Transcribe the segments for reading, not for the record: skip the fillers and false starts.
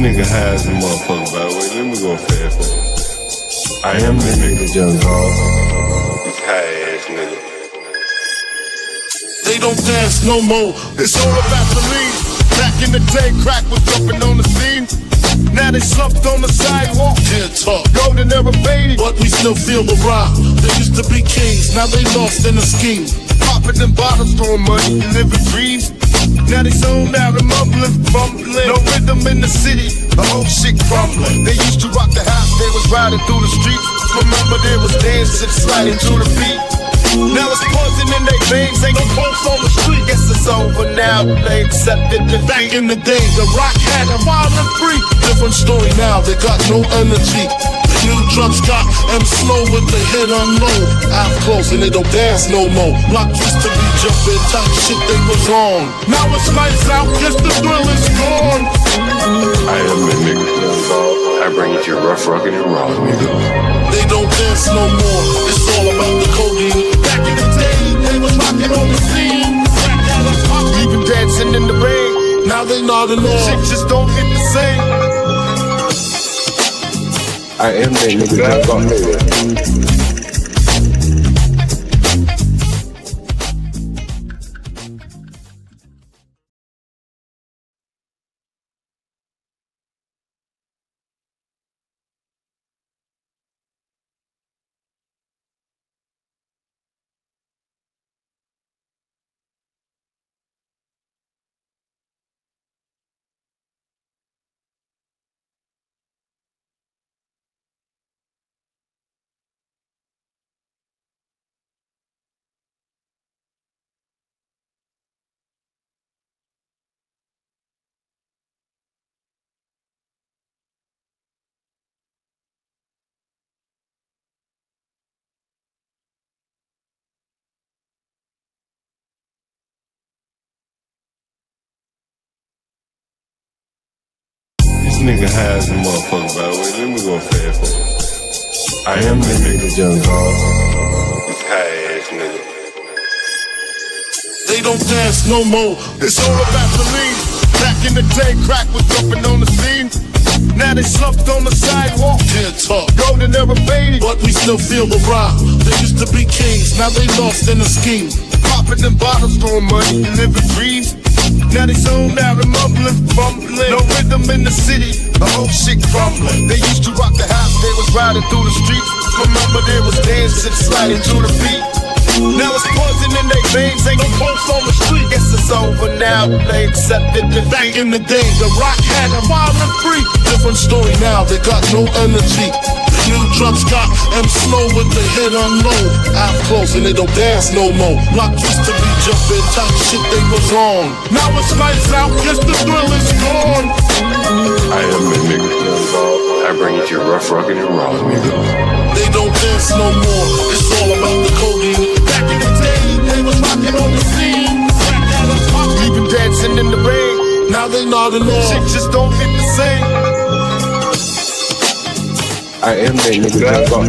nigga high as a motherfucker, by the way. Let me go fast forward. I am the nigga, Young Dog. This high ass nigga. They don't dance no more. It's all about the lean. Back in the day, crack was jumping on the scene. Now they slumped on the sidewalk. Can't talk. Golden era faded, but we still feel the rock. They used to be kings, now they lost in the scheme. Popping them bottles, throwing money, living dreams. Now they zoned out and mumbling, fumbling. No rhythm in the city, the whole shit crumbling. They used to rock the house, they was riding through the streets. Remember there was dancing, sliding to the beat. Now it's poison in their veins, ain't no pulse on the street. Guess it's over now, they accepted the back in the day. The rock had a wild and free. Different story now, they got no energy. The new drugs got them slow with the hit unload. Out close and they don't dance no more. Block used to be jumping, type shit they was on. Now it's lights out, guess the thrill is gone. I am the nigga, Young Dog. I bring it to you rough, rugged, and raw, nigga. They don't dance no more, it's all about the codeine. Back in the day, they was rocking on the scene. Even dancing in the rain, now they nodding off. Shit just don't hit the same. I am that nigga, Young Dog. This nigga high as a motherfucker, by the way. Let me go fast forward. I am the nigga, Young Dog. This high ass nigga. They don't dance no more, it's all about the lean. Back in the day, crack was jumping on the scene. Now they slumped on the sidewalk. Can't talk. Golden era faded, but we still feel the rock. They used to be kings, now they lost in the scheme. Popping them bottles, throwing money, living dreams. Now they zoned out and mumbling, fumbling. No rhythm in the city, the whole shit crumbling. They used to rock the house, they was riding through the streets. Remember there was dancing, sliding to the beat. Now it's poison in their veins, ain't no pulse on the street. Guess it's over now, they accepted the back in the day. The rock had a wild and free. Different story now, they got no energy. The new drugs got them slow with the hit unload. Out close and they don't dance no more. Block used to be jumping, type shit they was on. Now it's lights out, guess the thrill is gone. I am the nigga, Young Dog. I bring it to you rough, rugged, and raw, nigga. They don't dance no more, it's all about the codeine. Back in the day, they was rocking on the scene. Even dancing in the rain, now they nodding off. Shit just don't hit the same. I am that nigga, Young Dog.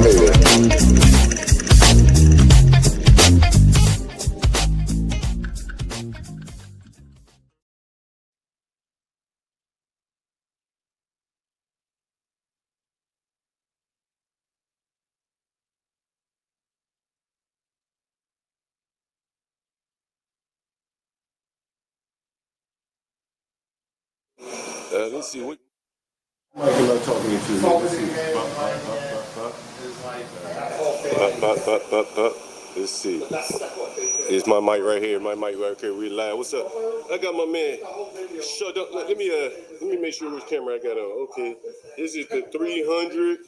Let's see what. Michael, I'm talking to you. Let's see. Let's see. It's my mic right here. My mic right here. We live. What's up? I got my man. Shut up. Let me make sure which camera I got on. Okay. This is the 300.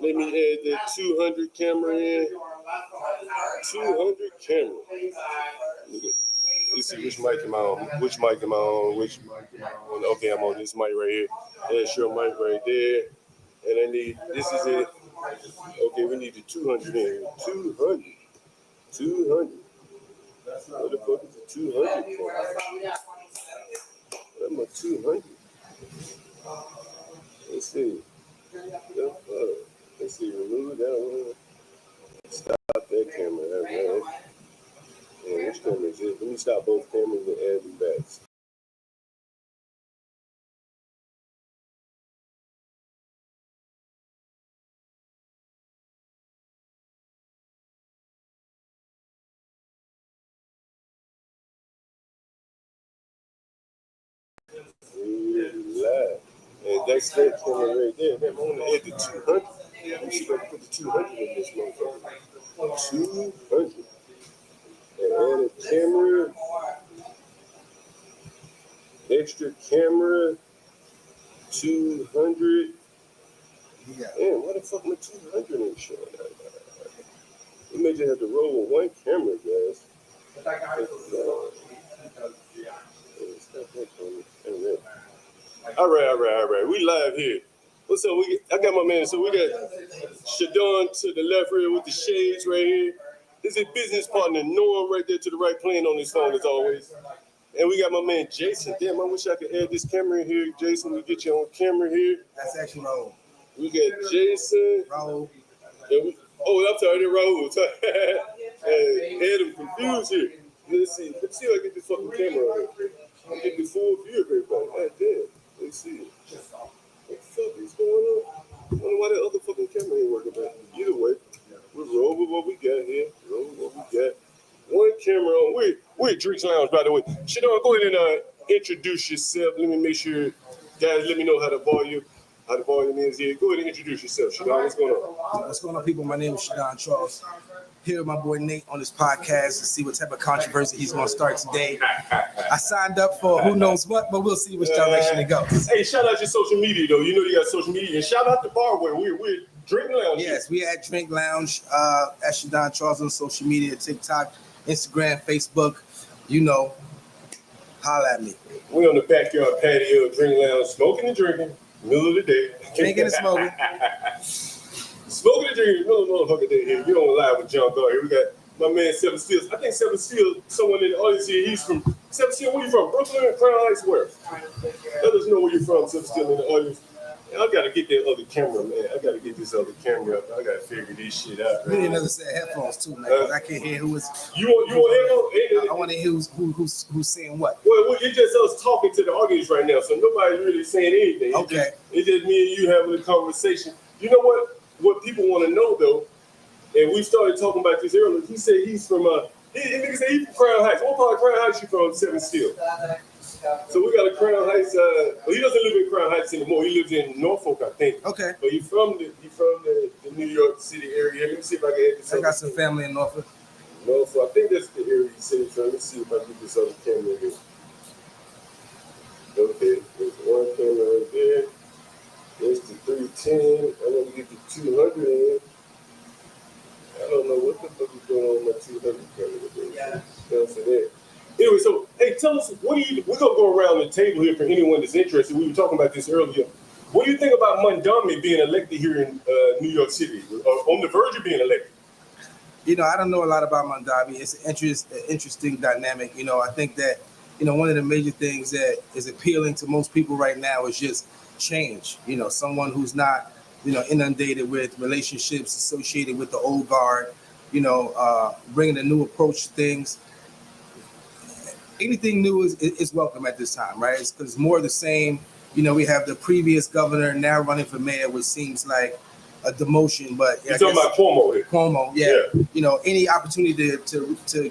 Let me add the 200 camera in. 200 camera. Let's see which mic am I on. Which mic am I on? Which mic am I on? Okay, I'm on this mic right here. That's your mic right there. And I need, this is it. Okay, we need the 200 in. 200. 200. What the fuck is the 200 for? Where's my 200? Let's see. Let's see. Remove that one. Stop that camera. Which camera is it? Let me stop both cameras and add them back. That's that camera right there. Man, I'm on the edge of 200. Let me see if I can put the 200 in this motherfucker. 200. And add a camera. Extra camera. 200. Yeah. Damn, why the fuck my 200 ain't showing that? We may just have to roll with one camera, guys. All right. We live here. What's up? I got my man. So we got Shadon to the left here with the shades right here. This is business partner Norm right there to the right, playing on his phone as always. And we got my man Jason. Damn, I wish I could add this camera in here. Jason, we get you on camera here. That's actually Raul. We got Jason. Raul. And I'm sorry, they're Raul. Had him confused here. Let's see if I get this fucking camera on here. I'm getting the full view of everybody. God damn. Let's see. What the fuck is going on? I wonder why that other fucking camera ain't working, man. Either way, we roll with what we got here. One camera on. We're at Drinks Lounge, by the way. Shadon, go ahead and introduce yourself. Let me make sure, guys, let me know how the volume is here. Go ahead and introduce yourself, Shadon. What's going on? What's going on, people? My name is Shadon Charles. Here with my boy Nate on this podcast to see what type of controversy he's going to start today. I signed up for who knows what, but we'll see which direction it goes. Hey, shout out your social media, though. You know you got social media. And shout out to Barware. We're Drink Lounge. Yes, we at Drink Lounge at Shadon Charles on social media, TikTok, Instagram, Facebook. You know, holla at me. We're on the backyard patio of Drink Lounge, smoking and drinking, middle of the day. Drinking and smoking. Smoking and drinking, middle of the motherfucking day here. You're on live with John Gar here. We got my man Seven Steels. I think Seven Steels, someone in the audience here, he's from Seven Steels. Where you from? Brooklyn, Crown Heights, where? Let us know where you're from, Seven Steels, in the audience. I gotta get that other camera, man. I gotta get this other camera up. I gotta figure this shit out. We need another set of headphones too, man. 'Cause I can't hear who is. You want headphones? I want to hear who's saying what. Well, it's just us talking to the audience right now, so nobody's really saying anything. Okay. It's just me and you having a conversation. You know what? What people want to know though, and we started talking about this earlier. He said he's from he nigga said he's from Crown Heights. What part of Crown Heights you from? Seven Steel. So we got a Crown Heights. Well, he doesn't live in Crown Heights anymore. He lives in Norfolk, I think. Okay. But he's from the New York City area. Let me see if I can add this. I got some family in Norfolk. Norfolk. I think that's the area he said from. Let's see if I can get this other camera here. Okay, there's one camera right there. There's the 310. I'm gonna get the 200 in. I don't know what the fuck is going on with my 200 camera. Yeah. Down to that. Anyway, so hey, tell us we're gonna go around the table here for anyone that's interested. We were talking about this earlier. What do you think about Mondami being elected here in New York City, on the verge of being elected? You know, I don't know a lot about Mondavi. It's an interesting dynamic. You know, I think that, you know, one of the major things that is appealing to most people right now is just change. You know, someone who's not, you know, inundated with relationships associated with the old guard, you know, bringing a new approach to things. Anything new is welcome at this time, right? It's because more of the same. You know, we have the previous governor now running for mayor, which seems like a demotion, but you're talking about Cuomo here. Cuomo, yeah. You know, any opportunity to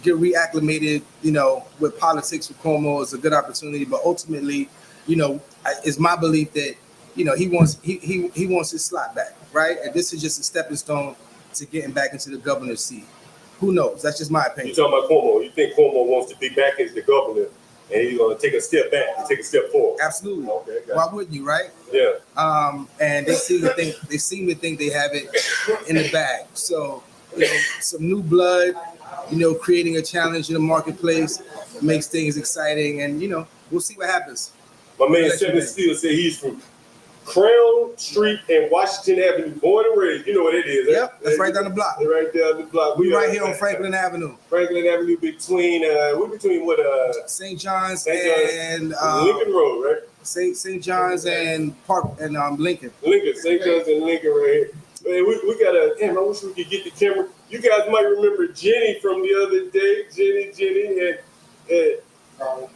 get reacclimated, you know, with politics with Cuomo is a good opportunity. But ultimately, you know, it's my belief that, you know, he wants his slot back, right? And this is just a stepping stone to getting back into the governor's seat. Who knows? That's just my opinion. You're talking about Cuomo. You think Cuomo wants to be back as the governor, and he's going to take a step back and take a step forward? Absolutely. Okay. Why wouldn't you, right? Yeah. And they seem to think they have it in the bag. So, you know, some new blood, you know, creating a challenge in the marketplace makes things exciting, and you know, we'll see what happens. My man Seven Steele said he's from Crown Street and Washington Avenue, born and raised. You know what it is. Yep, that's right down the block. Right down the block. We right here on Franklin Avenue. Franklin Avenue between what St. John's and Lincoln Road, right? St. John's and Park and Lincoln. St. John's and Lincoln right here. Man, we got damn, I wish we could get the camera. You guys might remember Jenny from the other day. Jenny and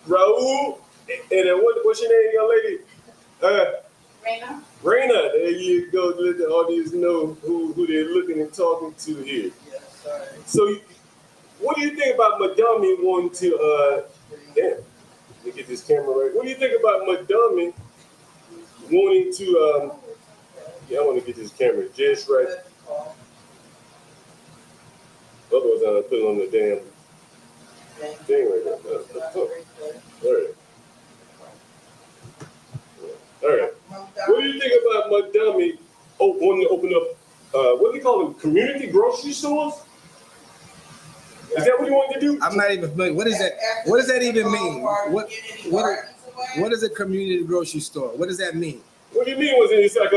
Raul. And what's your name, young lady? Raina, there you go. Let the audience know who they're looking and talking to here. So, what do you think about Mondami wanting to? Damn, let me get this camera right. What do you think about Mondami wanting to, yeah, I want to get this camera just right. Otherwise, I'll put it on the damn thing right there. All right. All right. What do you think about Madami wanting to open up, what do they call them, community grocery stores? Is that what you want to do? I'm not even familiar. What is that? What does that even mean? What is a community grocery store? What does that mean? What do you mean? It's like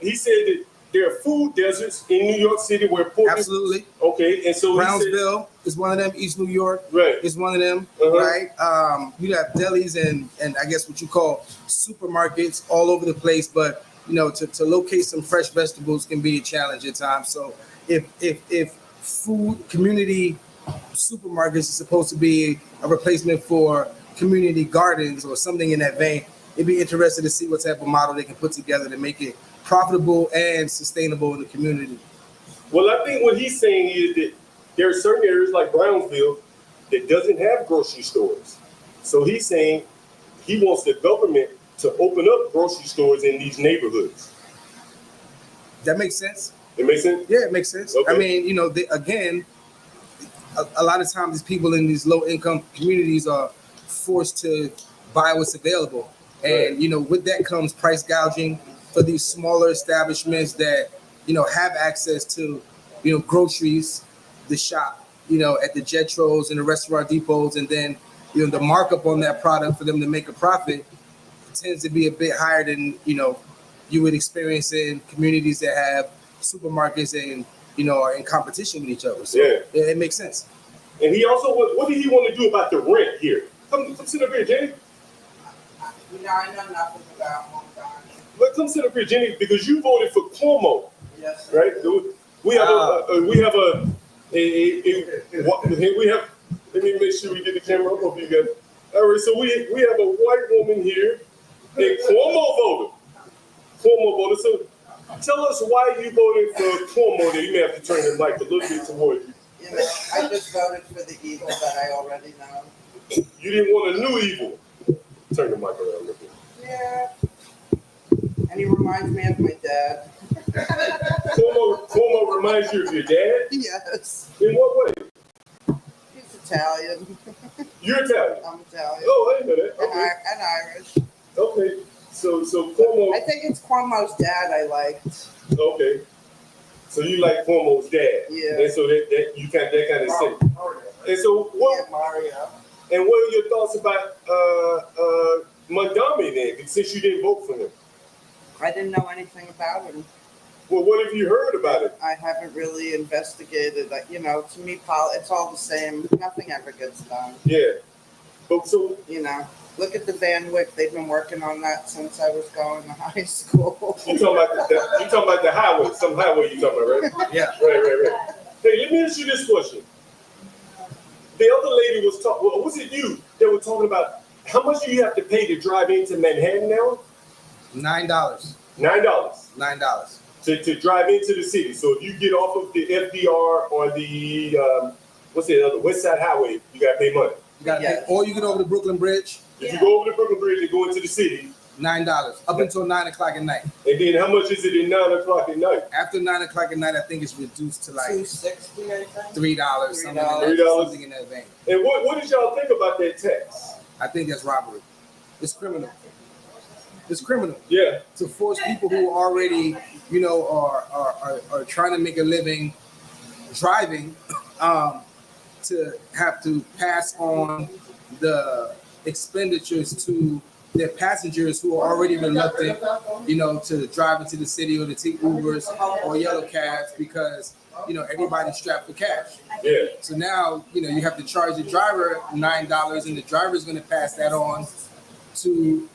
he said that there are food deserts in New York City where poor Absolutely. people, okay, and so Brownsville is one of them. East New York right. is one of them. Uh-huh. Right. You have delis and I guess what you call supermarkets all over the place. But you know, to locate some fresh vegetables can be a challenge at times. So if food community supermarkets is supposed to be a replacement for community gardens or something in that vein, it'd be interesting to see what type of model they can put together to make it profitable and sustainable in the community. Well, I think what he's saying is that there are certain areas like Brownsville that doesn't have grocery stores. So he's saying he wants the government to open up grocery stores in these neighborhoods. That makes sense. It makes sense? Yeah, it makes sense. Okay. I mean, you know, a lot of times these people in these low income communities are forced to buy what's available. And, Right. you know, with that comes price gouging for these smaller establishments that, you know, have access to, you know, groceries, the shop, you know, at the Jetros and the restaurant depots. And then, you know, the markup on that product for them to make a profit tends to be a bit higher than, you know, you would experience in communities that have supermarkets and, you know, are in competition with each other. So Yeah. it makes sense. And he also, what did he want to do about the rent here? Come sit up here, Jenny. You know, I know nothing about Hong Kong. Come sit up here, Jenny, because you voted for Cuomo, Yes. right? We have let me make sure we get the camera up over you guys. All right, so we have a white woman here, and Cuomo voted. So tell us why you voted for Cuomo. There, you may have to turn the mic a little bit towards you. You know, I just voted for the evil that I already know. You didn't want a new evil. Turn the mic around a little bit. Yeah. And he reminds me of my dad. Cuomo reminds you of your dad? Yes. In what way? He's Italian. You're Italian. I'm Italian. Oh, I didn't know that. Okay. And Irish. Okay. So Cuomo. I think it's Cuomo's dad I liked. Okay. So you like Cuomo's dad. Yeah. And so that you kind of say. And so what? Yeah, Mario. And what are your thoughts about Madami then? Since you didn't vote for him. I didn't know anything about him. Well, what have you heard about it? I haven't really investigated. You know, to me, it's all the same. Nothing ever gets done. Yeah. But so You know, look at the Van Wyck. They've been working on that since I was going to high school. you talking about the highway? Some highway you talking about, right? Yeah. Right. Hey, let me ask you this question. The other lady was talking. Well, was it you that were talking about how much do you have to pay to drive into Manhattan now? $9. $9 to drive into the city. So if you get off of the FDR or the what's the other West Side Highway, you gotta pay money. You gotta Yes. pay, or you get over the Brooklyn Bridge, If you go over the Brooklyn Bridge and go into the city, $9 up until 9 o'clock at night. and then how much is it at 9 o'clock at night? After 9 o'clock at night, I think it's reduced to like $2.60, I think. $3, $3. something in that vein. And what did y'all think about that tax? I think that's robbery. It's criminal. It's criminal Yeah, to force people who already, you know, are trying to make a living driving, to have to pass on the expenditures to their passengers who are already reluctant, you know, to drive into the city or to take Ubers or yellow cabs because, you know, everybody's strapped for cash. yeah. So now, you know, you have to charge the driver $9 and the driver is going to pass that on to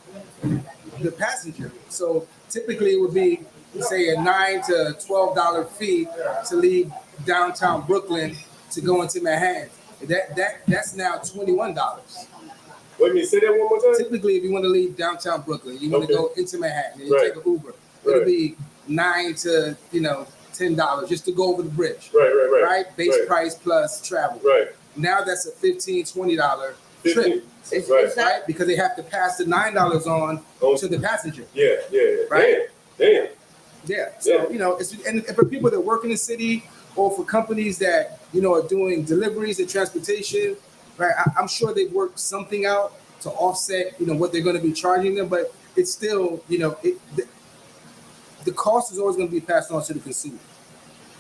the passenger. So typically it would be, say, a $9 to $12 fee to leave downtown Brooklyn to go into Manhattan. That's now $21. Wait a minute, say that one more time. Typically, if you want to leave downtown Brooklyn, you want to Okay. go into Manhattan and you Right. take an Uber, it'll Right. be $9 to $10 just to go over the bridge. Right. Right? Base Right. price plus travel. Right. Now that's a $15, $20 trip, Is Right. that, right? Because they have to pass the $9 on to the passenger. Yeah. Right. Damn. Yeah. So, Yeah. you know, and for people that work in the city or for companies that, you know, are doing deliveries and transportation, right? I'm sure they've worked something out to offset, you know, what they're going to be charging them, but it's still, you know, the cost is always going to be passed on to the consumer.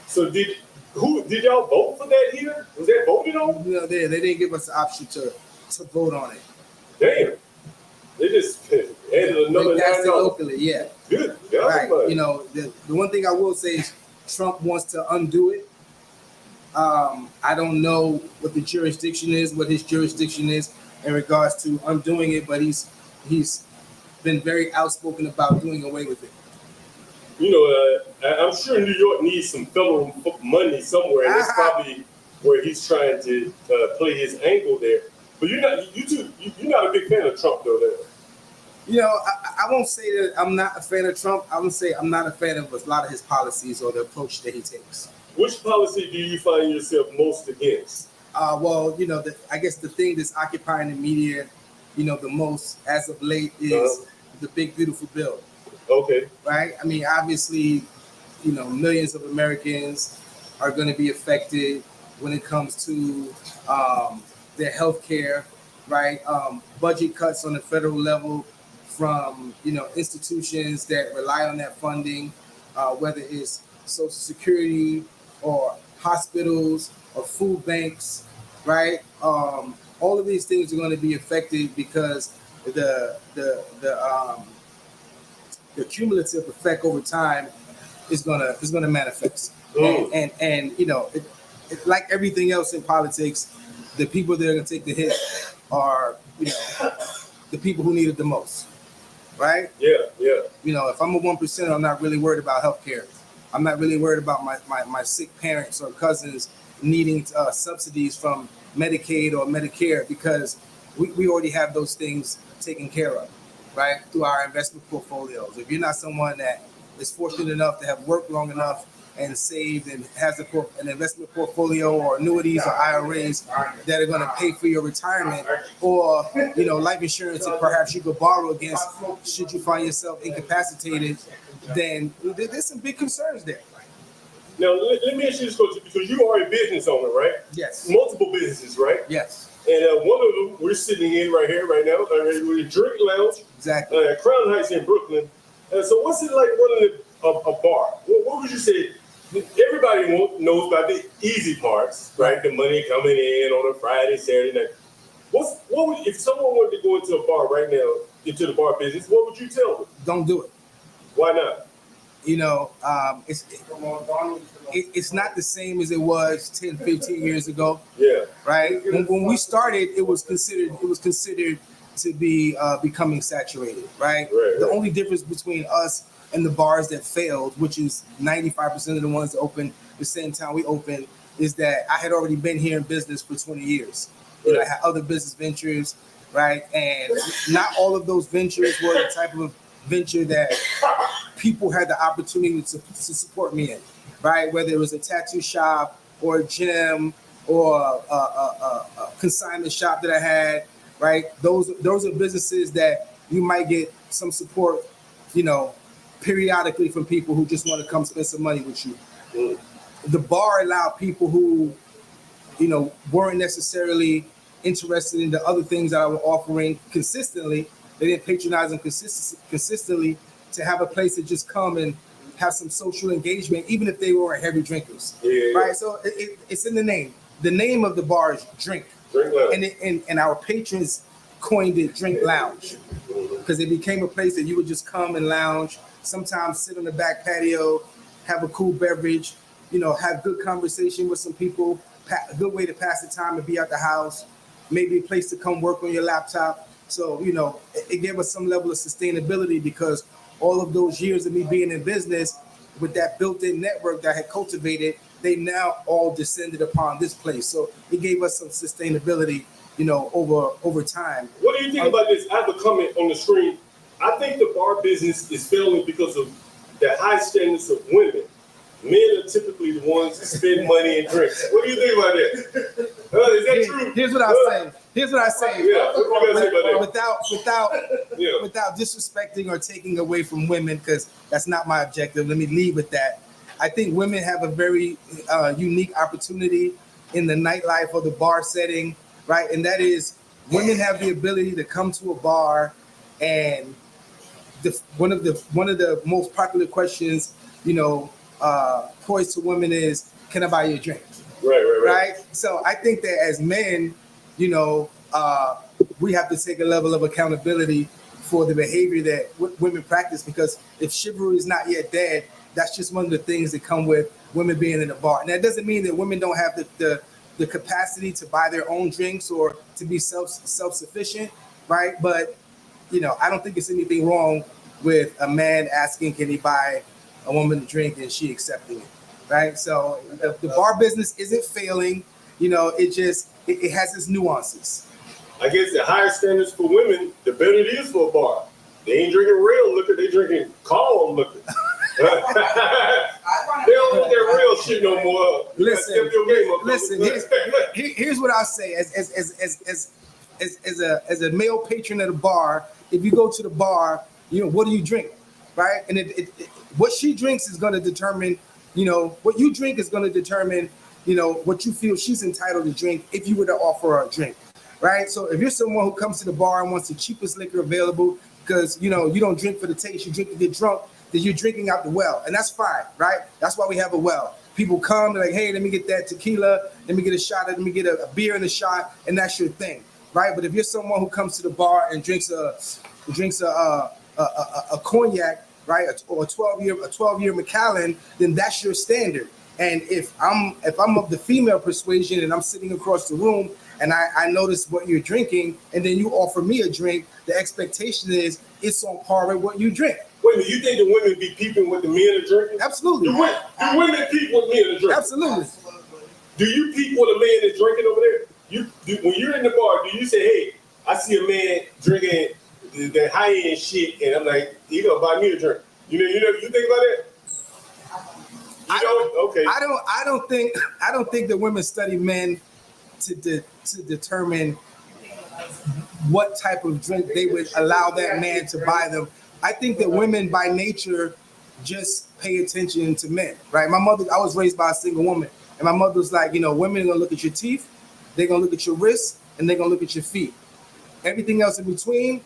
So did y'all vote for that here? Was that voted on? You know, they didn't give us the option to vote on it. Damn. They just added another They passed it $9. locally, yeah. Good. Yeah, Right. man. You know, the one thing I will say is Trump wants to undo it. I don't know what the jurisdiction is, what his jurisdiction is in regards to undoing it, but he's been very outspoken about doing away with it. You know, I'm sure New York needs some federal money somewhere, and that's probably where he's trying to play his angle there. But you're not a big fan of Trump, though. There. You know, I won't say that I'm not a fan of Trump. I would say I'm not a fan of a lot of his policies or the approach that he takes. Which policy do you find yourself most against? Well, you know, I guess the thing that's occupying the media, you know, the most as of late is the big beautiful bill. Okay. Right? I mean, obviously, you know, millions of Americans are going to be affected when it comes to their health care, right? Budget cuts on the federal level from, you know, institutions that rely on that funding, whether it's Social Security or hospitals or food banks, right? All of these things are going to be affected because the cumulative effect over time is gonna manifest. And you know, it like everything else in politics, the people that are gonna take the hit are, you know, the people who need it the most, right? Yeah. You know, if I'm a 1%, I'm not really worried about healthcare. I'm not really worried about my sick parents or cousins needing subsidies from Medicaid or Medicare because we already have those things taken care of, right? Through our investment portfolios. If you're not someone that is fortunate enough to have worked long enough and saved and has an investment portfolio or annuities or IRAs that are going to pay for your retirement, or, you know, life insurance that perhaps you could borrow against should you find yourself incapacitated, then there's some big concerns there. Now, let me ask you this question, because you are a business owner, right? Yes. Multiple businesses, right? Yes. And one of them we're sitting in right here, right now. We're in Drink Lounge, Exactly. Crown Heights in Brooklyn. So what's it like running a bar? What would you say? Everybody knows about the easy parts, right? The money coming in on a Friday, Saturday night. What would, if someone wanted to go into a bar right now, into the bar business, what would you tell them? Don't do it. Why not? You know, it's not the same as it was 10, 15 years ago. Yeah. Right. When we started, it was considered to be becoming saturated. Right. The only difference between us and the bars that failed, which is 95% of the ones that opened the same time we opened, is that I had already been here in business for 20 years. You know, I had other business ventures, right? And not all of those ventures were the type of venture that people had the opportunity to support me in, right? Whether it was a tattoo shop or a gym or a consignment shop that I had, right? Those are businesses that you might get some support, you know, periodically from people who just want to come spend some money with you. The bar allowed people who, you know, weren't necessarily interested in the other things that I was offering consistently. They didn't patronize them consistently to have a place to just come and have some social engagement, even if they weren't heavy drinkers. Right? So it's in the name. The name of the bar is Drink. Drink Lounge. And our patrons coined it Drink Lounge because it became a place that you would just come and lounge, sometimes sit on the back patio, have a cool beverage, you know, have good conversation with some people, a good way to pass the time and be at the house, maybe a place to come work on your laptop. So, you know, it gave us some level of sustainability because all of those years of me being in business with that built-in network that I had cultivated, they now all descended upon this place. So it gave us some sustainability, you know, over time. What do you think about this? I have a comment on the screen. I think the bar business is failing because of the high standards of women. Men are typically the ones that spend money and drink. What do you think about that? Is that true? Here's what I'll say. here's what I say. Yeah, what you gotta say about that? Yeah. Without disrespecting or taking away from women, because that's not my objective. Let me lead with that. I think women have a very unique opportunity in the nightlife or the bar setting, right? And that is, women have the ability to come to a bar, and one of the most popular questions, poised to women is, "Can I buy you a drink?" Right. So I think that as men, we have to take a level of accountability for the behavior that women practice, because if chivalry is not yet dead, that's just one of the things that come with women being in a bar. And that doesn't mean that women don't have the capacity to buy their own drinks or to be self-sufficient, right? But, I don't think it's anything wrong with a man asking, can he buy a woman a drink, and she accepting it, right? So the bar business isn't failing, it has its nuances. I guess the higher standards for women, the better it is for a bar. They ain't drinking real liquor, they drinking calm liquor. They don't want that real shit no more. Listen. Here's what I'll say as a male patron at a bar. If you go to the bar, what do you drink, right? And what she drinks is going to determine, what you drink is going to determine, what you feel she's entitled to drink if you were to offer her a drink, right? So if you're someone who comes to the bar and wants the cheapest liquor available because, you don't drink for the taste, you drink to get drunk, then you're drinking out the well. And that's fine, right? That's why we have a well. People come, they're like, hey, let me get that tequila, let me get a shot, let me get a beer and a shot, and that's your thing, right? But if you're someone who comes to the bar and drinks a cognac, right, or a 12-year Macallan, then that's your standard. And if I'm of the female persuasion and I'm sitting across the room and I notice what you're drinking, and then you offer me a drink, the expectation is it's on par with what you drink. Wait a minute, you think the women be peeping what the men are drinking? Absolutely. Do women peep what men are drinking? Absolutely. Do you peep what a man is drinking over there? When you're in the bar, do you say, hey, I see a man drinking the high-end shit, and I'm like, you gonna buy me a drink? You think about that? Okay. I don't think that women study men to determine what type of drink they would allow that man to buy them. I think that women by nature just pay attention to men, right? I was raised by a single woman, and my mother was like, women are gonna look at your teeth, they're gonna look at your wrists, and they're gonna look at your feet. Everything else in between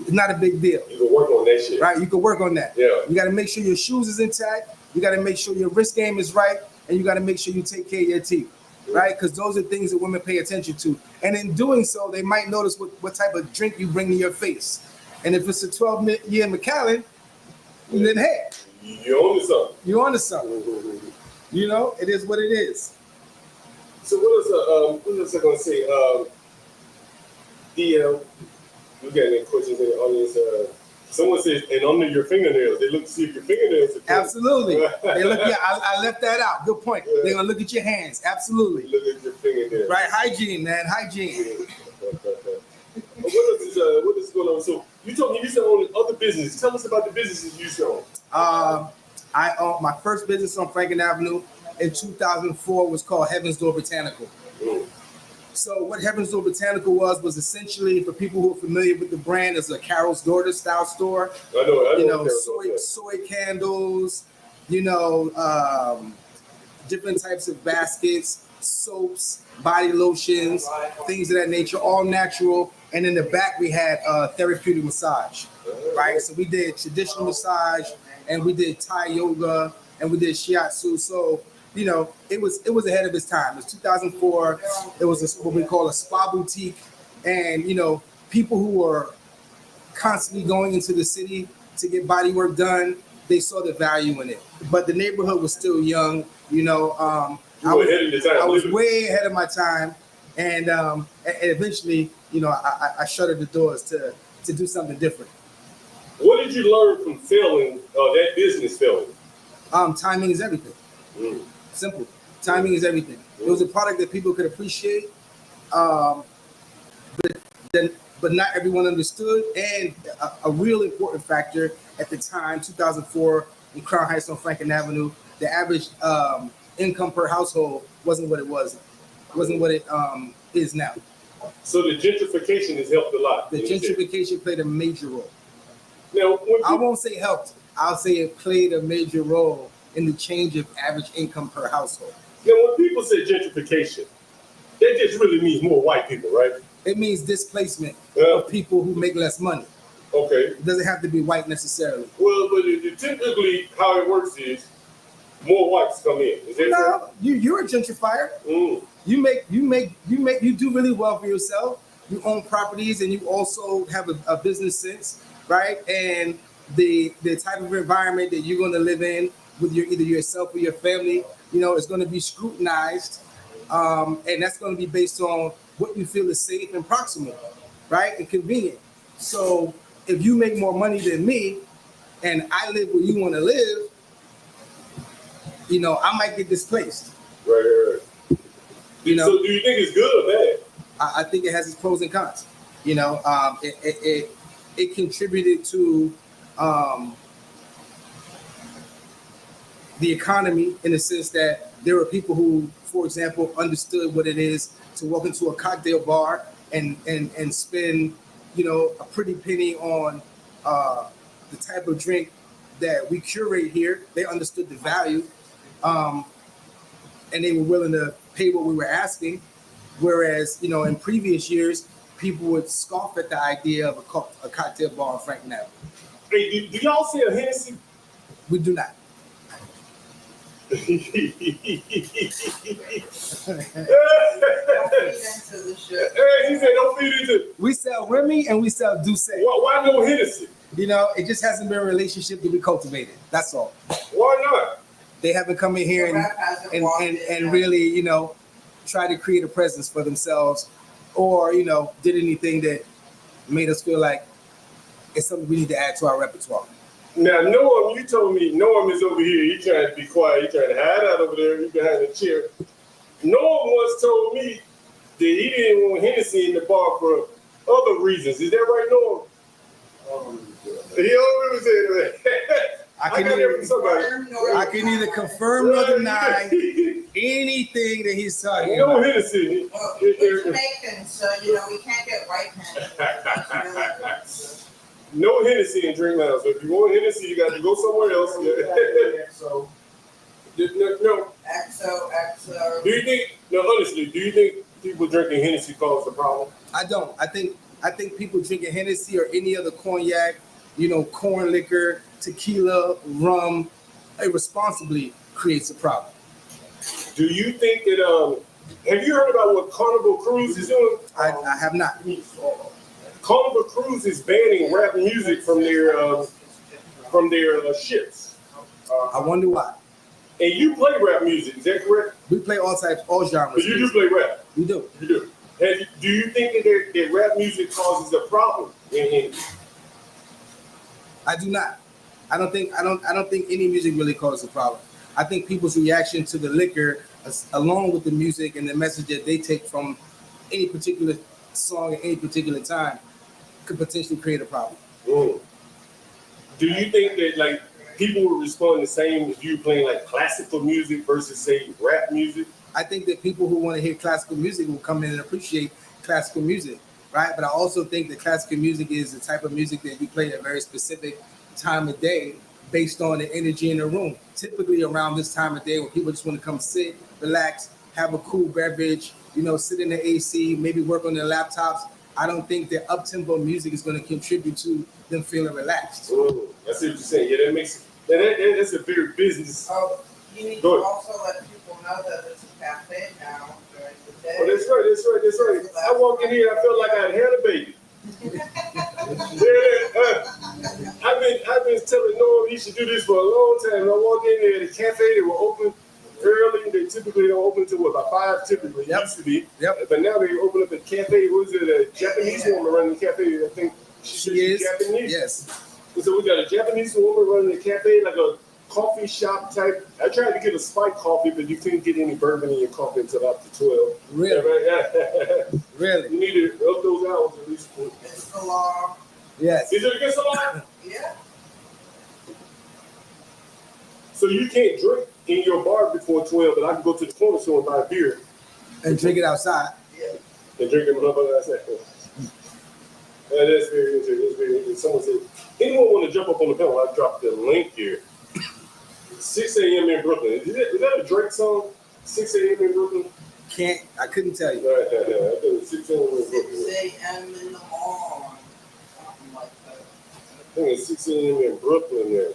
is not a big deal. You can work on that shit. Right, you can work on that. Yeah. You gotta make sure your shoes is intact, you gotta make sure your wrist game is right, and you gotta make sure you take care of your teeth, right? Because those are things that women pay attention to. And in doing so, they might notice what type of drink you bring to your face. And if it's a 12-year Macallan, then hey, you're on to something. You're on to something. It is what it is. So what else I gonna say? We got any questions in the audience? Someone says, and under your fingernails, they look to see if your fingernails are clean. Absolutely. They look. Yeah, I left that out. Good point. Yeah. They're gonna look at your hands. Absolutely. Look at your fingernails. Right. Hygiene, man. Hygiene. What is going on? So you told me you used to own other businesses. Tell us about the businesses you used to own. I owned my first business on Franklin Avenue in 2004 was called Heaven's Door Botanical. So what Heaven's Door Botanical was essentially, for people who are familiar with the brand, is a Carol's Daughter style store. I know soy candles, different types of baskets, soaps, body lotions, things of that nature, all natural. And in the back we had therapeutic massage, right? So we did traditional massage, and we did Thai yoga, and we did shiatsu. So it was ahead of its time. It was 2004. It was what we call a spa boutique, and people who were constantly going into the city to get body work done, they saw the value in it. But the neighborhood was still young. I was way ahead of my time, and eventually, I shuttered the doors to do something different. What did you learn from failing, that business failing? Timing is everything. Simple. Timing is everything. It was a product that people could appreciate, but not everyone understood. And a real important factor at the time, 2004, in Crown Heights on Franklin Avenue, the average income per household wasn't what it is now. So the gentrification has helped a lot. The gentrification played a major role. Now, when I people, won't say helped. I'll say it played a major role in the change of average income per household. now, when people say gentrification, that just really means more white people, right? It means displacement Yeah. of people who make less money. Okay. It doesn't have to be white necessarily. Well, but typically how it works is more whites come in. Is that No, you're a gentrifier. Mm. You do really well for yourself. You own properties and you also have a business sense, right? And the type of environment that you're going to live in with either yourself or your family, is going to be scrutinized, and that's going to be based on what you feel is safe and proximal, right, and convenient. So if you make more money than me, and I live where you want to live, I might get displaced. Right. You know, So do you think it's good or bad? I think it has its pros and cons. It contributed to the economy in the sense that there were people who, for example, understood what it is to walk into a cocktail bar and spend, a pretty penny on the type of drink that we curate here. They understood the value, and they were willing to pay what we were asking. Whereas, in previous years, people would scoff at the idea of a cocktail bar on Franklin Avenue. Hey, do y'all sell Hennessy? We do not. Don't feed into the shit. Hey, he said don't feed into. We sell Remy and we sell Douce. Why no Hennessy? It just hasn't been a relationship that we cultivated. That's all. Why not? They haven't come in here The rap hasn't walked in and yet. really, try to create a presence for themselves, or did anything that made us feel like it's something we need to add to our repertoire. Now, Noam, you told me Noam is over here. He trying to be quiet. He trying to hide out over there. He behind the chair. Noam once told me that he didn't want Hennessy in the bar for other reasons. Is that right, Noam? He always said that. I got can that from somebody. I can neither confirm nor deny anything that he's talking No about. Hennessy. Well, it's Jamaican, so we can't get white men. No Hennessy in Drink Lounge. So if you want Hennessy, you got to go somewhere else. So No. XO. Do you think? No, honestly, do you think people drinking Hennessy cause the problem? I don't. I think people drinking Hennessy or any other cognac, corn liquor, tequila, rum, irresponsibly creates a problem. Do you think that? Have you heard about what Carnival Cruise is doing? I have not. Carnival Cruise is banning rap music from their ships. I wonder why. And you play rap music, is that correct? We play all types, all genres. But you do play rap. We do. You do. Do you think that rap music causes a problem in I do not. I don't think any music really causes a problem. I think people's reaction to the liquor, along with the music and the message that they take from any particular song at any particular time, could potentially create a problem. Mm. Do you think that people would respond the same if you playing classical music versus say rap music? I think that people who want to hear classical music will come in and appreciate classical music, right? But I also think that classical music is the type of music that you play at a very specific time of day based on the energy in the room. Typically around this time of day when people just want to come sit, relax, have a cool beverage, sit in the AC, maybe work on their laptops. I don't think that up-tempo music is going to contribute to them feeling relaxed. I see what you're saying. Yeah, that makes that's a very business. Oh, you need to Go ahead. also let people know that it's a cafe now during the day. Oh, that's right. I walked in here, I felt like I had a baby. I've been telling Noam he should do this for a long time. And I walked in there, the cafe, they were open early. They typically don't open until about 5 typically. Yep. Used to be. Yep. But now they open up a cafe. What is it? A Japanese woman running the cafe. I think She is. Japanese. Yes. So we got a Japanese woman running the cafe, like a coffee shop type. I tried to get a spiked coffee, but you couldn't get any bourbon in your coffee until after 12. Really? Really? You needed up those hours at least. It's the law. Yes. Is it against the law? Yeah. So you can't drink in your bar before 12, but I can go to the corner store and buy a beer. And drink it outside. Yeah. and drink them motherfuckers outside. That's very interesting. That's very interesting. Someone said, anyone want to jump up on the panel? I dropped the link here. 6 a.m. in Brooklyn. Is that a Drake song? 6 a.m. in Brooklyn? I couldn't tell you. Right. I think it's 6 a.m. in Brooklyn. 6 a.m. in the morning, something like that. I think it's 6 a.m. in Brooklyn there.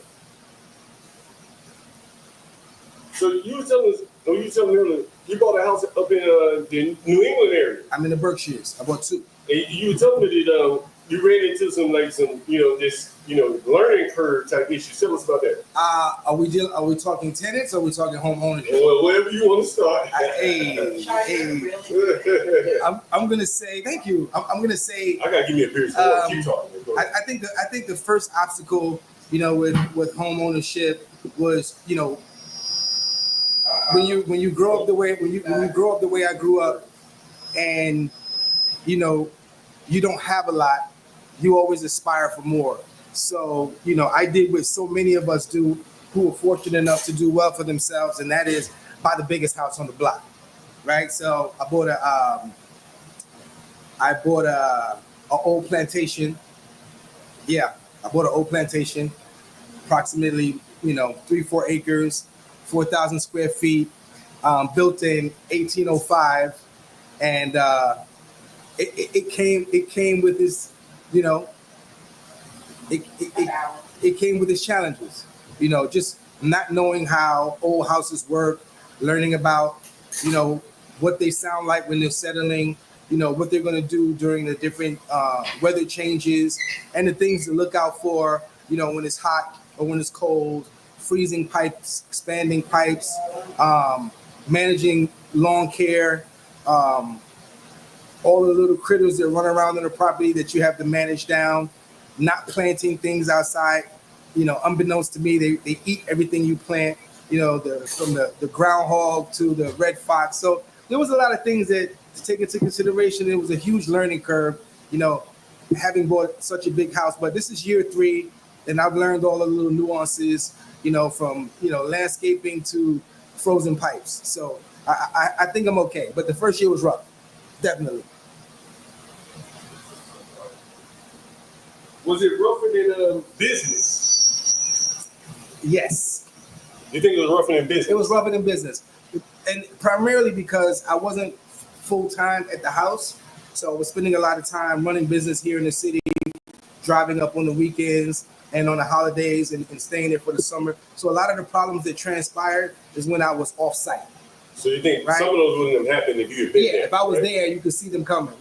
So you were telling me you bought a house up in the New England area. I'm in the Berkshires. I bought 2. And you were telling me that you ran into some learning curve type issues. Tell us about that. Are we talking tenants or are we talking home ownership? Well, wherever you want to start. I'm gonna say thank you. I'm gonna say I gotta give me a beer. Keep talking. I think the first obstacle, with home ownership was, when you grow up the way when you grow up the way I grew up, and you don't have a lot, you always aspire for more. So I did what so many of us do, who are fortunate enough to do well for themselves, and that is buy the biggest house on the block, right? So I bought a old plantation. Yeah, I bought an old plantation, approximately 3-4 acres, 4,000 square feet, built in 1805, and it came with this, it came with its challenges, just not knowing how old houses work, learning about, what they sound like when they're settling, what they're going to do during the different weather changes, and the things to look out for, when it's hot or when it's cold, freezing pipes, expanding pipes, managing lawn care, all the little critters that run around in the property that you have to manage down, not planting things outside. Unbeknownst to me, they eat everything you plant, from the groundhog to the red fox. So there was a lot of things that to take into consideration. It was a huge learning curve, having bought such a big house. But this is year 3, and I've learned all the little nuances, from, landscaping to frozen pipes. So I think I'm okay. But the first year was rough, definitely. Was it rougher than business? Yes. You think it was rougher than business? It was rougher than business. And primarily because I wasn't full-time at the house. So I was spending a lot of time running business here in the city, driving up on the weekends and on the holidays and staying there for the summer. So a lot of the problems that transpired is when I was off-site. So you think right? some of those wouldn't have happened if you had been there? Yeah, if I was right? there, you could see them coming,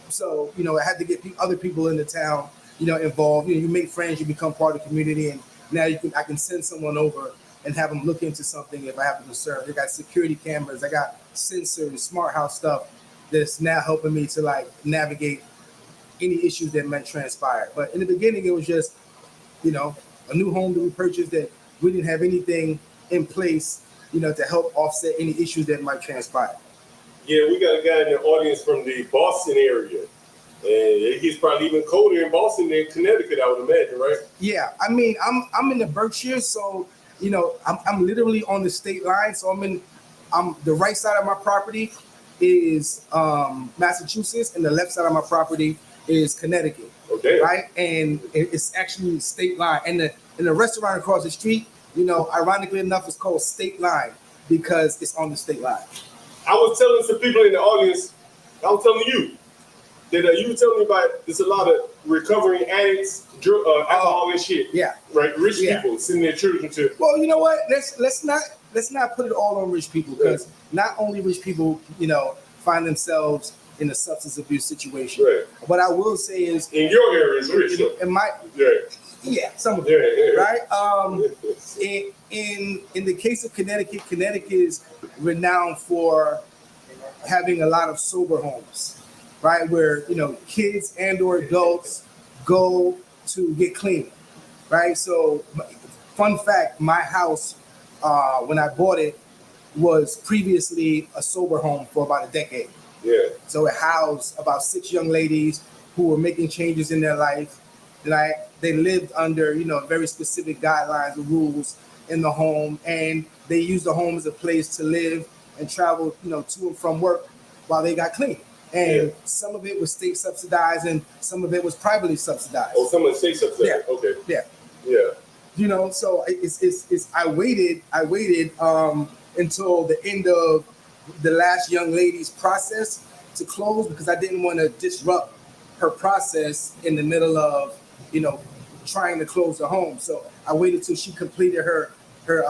So, I had to get other people in the town, involved. You make friends, you become part of the community, and now I can send someone over and have them look into something if I have to concern. They got security cameras, I got sensors, smart house stuff that's now helping me to navigate any issues that might transpire. But in the beginning, it was just, a new home that we purchased that we didn't have anything in place, to help offset any issues that might transpire. Yeah, we got a guy in the audience from the Boston area. And it gets probably even colder in Boston than Connecticut, I would imagine, right? Yeah, I mean, I'm in the Berkshires, so I'm literally on the state line. So I'm the right side of my property is Massachusetts, and the left side of my property is Connecticut. Okay. Right, and it's actually state line. And the restaurant across the street, ironically enough, is called State Line because it's on the state line. I was telling some people in the audience, I was telling you that you were telling me about there's a lot of recovering addicts, alcohol and shit. Yeah. Right, rich people sending their children to. Well, you know what? Let's not put it all on rich people, because not only rich people, find themselves in a substance abuse situation. Right. What I will say is, in your area is rich. Some of it, right? In the case of Connecticut, Connecticut is renowned for having a lot of sober homes, right? Where kids and/or adults go to get clean, right? So, fun fact: my house, when I bought it, was previously a sober home for about a decade. Yeah. So it housed about 6 young ladies who were making changes in their life. They lived under, very specific guidelines and rules in the home, and they used the home as a place to live and travel, to and from work. while they got clean. And some of it was state subsidized and some of it was privately subsidized. Oh, someone say something. Yeah. Okay. Yeah. Yeah. You know, so I waited until the end of the last young lady's process to close because I didn't want to disrupt her process in the middle of, you know, trying to close the home. So I waited till she completed her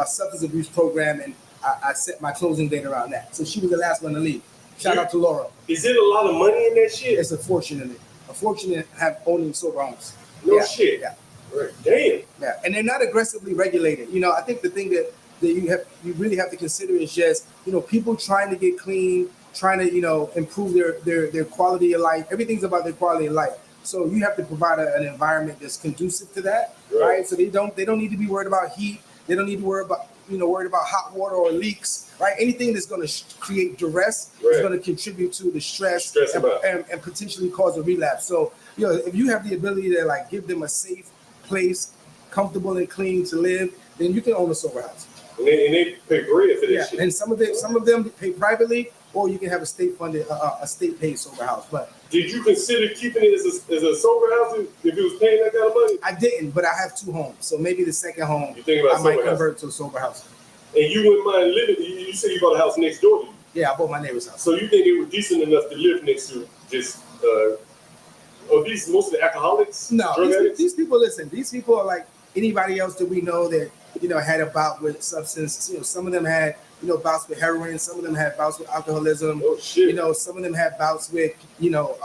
substance abuse program, and I set my closing date around that. So she was the last one to leave. Shout out to Laura. Is it a lot of money in that shit? It's a fortune to have owning sober homes. No Yeah, shit. Yeah. Right. Damn. Yeah, and they're not aggressively regulated. You know, I think the thing that you really have to consider is just, you know, people trying to get clean, trying to, you know, improve their quality of life. Everything's about their quality of life. So you have to provide an environment that's conducive to that, right? So they don't need to be worried about heat. They don't need to worry about hot water or leaks, right? Anything that's going to create duress is going to contribute to the stress and potentially cause a relapse. So, you know, if you have the ability to like give them a safe place, comfortable and clean to live, then you can own a sober house. And they pay bread for this shit. And some of them pay privately, or you can have a state funded, a state paid sober house. But did you consider keeping it as a sober house if it was paying that kind of money? I didn't, but I have 2 homes, so maybe the second home You think about I might sober convert to a sober house. And you wouldn't mind living? You said you bought a house next door to you. Yeah, I bought my neighbor's house. So you think they were decent enough to live next to just? Are these mostly alcoholics? No, drug addicts? these people. Listen, these people are like anybody else that we know that, you know, had a bout with substance. You know, some of them had, you know, bouts with heroin. Some of them had bouts with alcoholism. Oh shit! You know, some of them had bouts with, you know,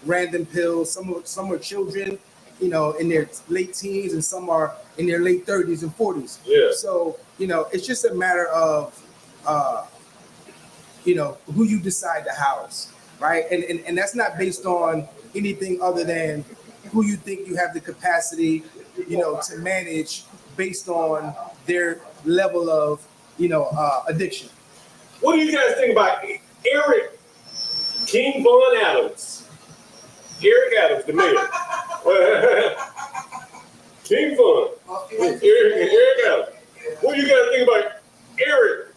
random pills. Some were children, you know, in their late teens, and some are in their late 30s and 40s. Yeah. So, you know, it's just a matter of, you know, who you decide to house, right? And that's not based on anything other than who you think you have the capacity, you know, to manage based on their level of, you know, addiction. What do you guys think about Eric King Von Adams? Eric Adams, the mayor. King Von. Eric Adams. What do you guys think about Eric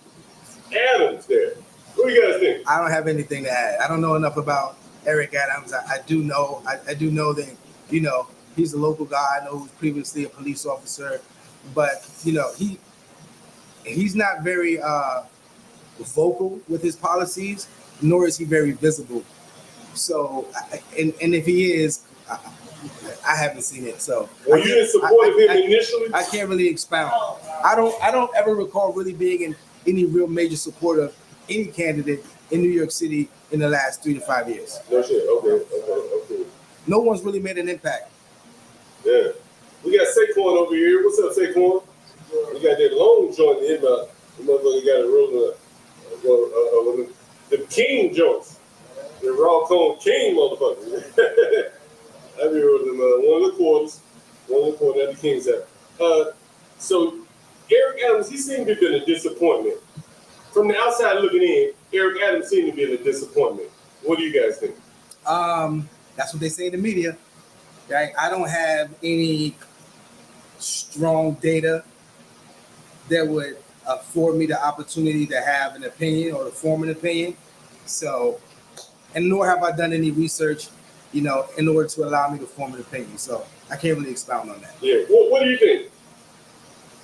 Adams there? What do you guys think? I don't have anything to add. I don't know enough about Eric Adams. I do know that, you know, he's a local guy. I know who's previously a police officer, but, you know, he's not very vocal with his policies, nor is he very visible. So, and if he is, I haven't seen it. So, Were you in support of him initially? I can't really expound. I don't ever recall really being in any real major support of any candidate in New York City in the last 3 to 5 years. No shit. Okay. No one's really made an impact. Yeah. We got Saquon over here. What's up, Saquon? We got that long joint in the motherfucker got a roll the King joints. The raw cone King motherfucker. I be rolling one of the quarters at the King's hat. So Eric Adams, he seemed to have been a disappointment. From the outside looking in, Eric Adams seemed to be a disappointment. What do you guys think? That's what they say in the media. Right? I don't have any strong data that would afford me the opportunity to have an opinion or to form an opinion. So, and nor have I done any research, you know, in order to allow me to form an opinion. So I can't really expound on that. Yeah. What do you think?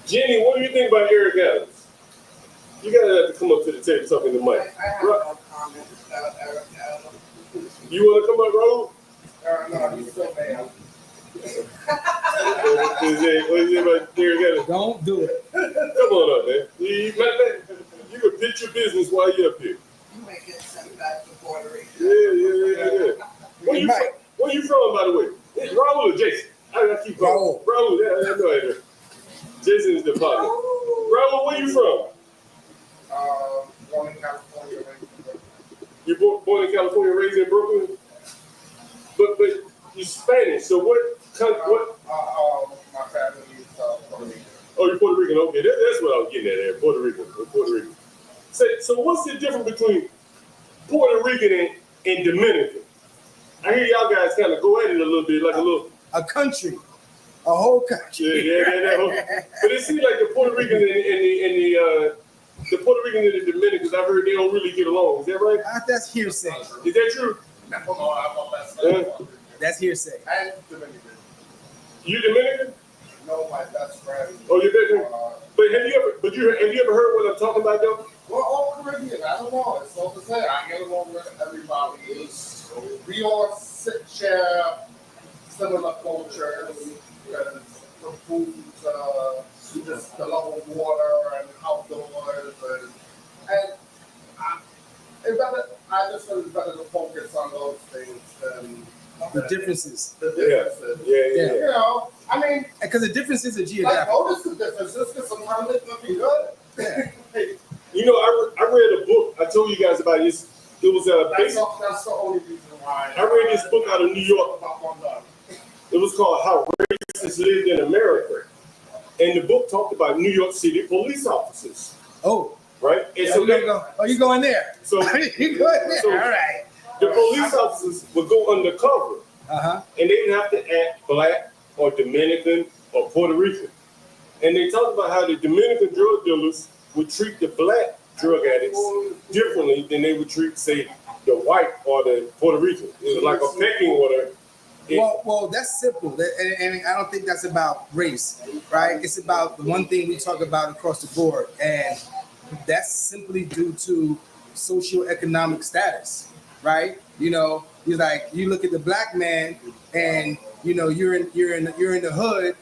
Jenny, what do you think about Eric Adams? You gotta have to come up to the table talking to Mike. I have no comments about Eric Adams. You wanna come up, Raul? No, he's so bad. What is it about Eric Adams? Don't do it. Come on up, man. You can pitch your business while you're up here. You may get sent back to Puerto Rico. Yeah. Where you from, by the way? It's Raul or Jason? I keep calling. Raul, yeah, I know it. Jason is the partner. Raul, where you from? Born in California, raised in Brooklyn. You born in California, raised in Brooklyn? But you're Spanish, so what? My family is Puerto Rican. Oh, you're Puerto Rican. Okay, that's what I was getting at there. Puerto Rican. So what's the difference between Puerto Rican and Dominican? I hear y'all guys kind of go at it a little bit, like a country, a whole country. Yeah. But it seems like the Puerto Rican and the Puerto Rican and the Dominicans, I've heard they don't really get along. Is that right? That's hearsay. Is that true? No, I'm a best friend. That's hearsay. And Dominican. You Dominican? No, my best friend. Oh, you been? Uh, But have you ever heard what I'm talking about though? We're all Caribbean. I don't know. It's all to say. I get along with everybody. We all share similar cultures. And the food, just the love of water and outdoors. And I just feel it's better to focus on those things than The differences. the differences. Yeah. You know, I mean, Because the differences are like, geographic. notice the differences because sometimes it can be good. Yeah. You know, I read a book. I told you guys about this. It was That's the only reason why. I read this book out of New York. It was called How Racists Lived in America. And the book talked about New York City police officers, Oh, right? And so so you gonna go? Oh, you going there? so You going there? So- All right. the police officers would go undercover Uh-huh. and they would have to act black or Dominican or Puerto Rican. And they talked about how the Dominican drug dealers would treat the black drug addicts differently than they would treat, say, the white or the Puerto Rican. It was like a pecking order. Well, that's simple, and I don't think that's about race, right? It's about the one thing we talk about across the board, and that's simply due to socioeconomic status, right? You know, you're like you look at the black man, and you know you're in the hood,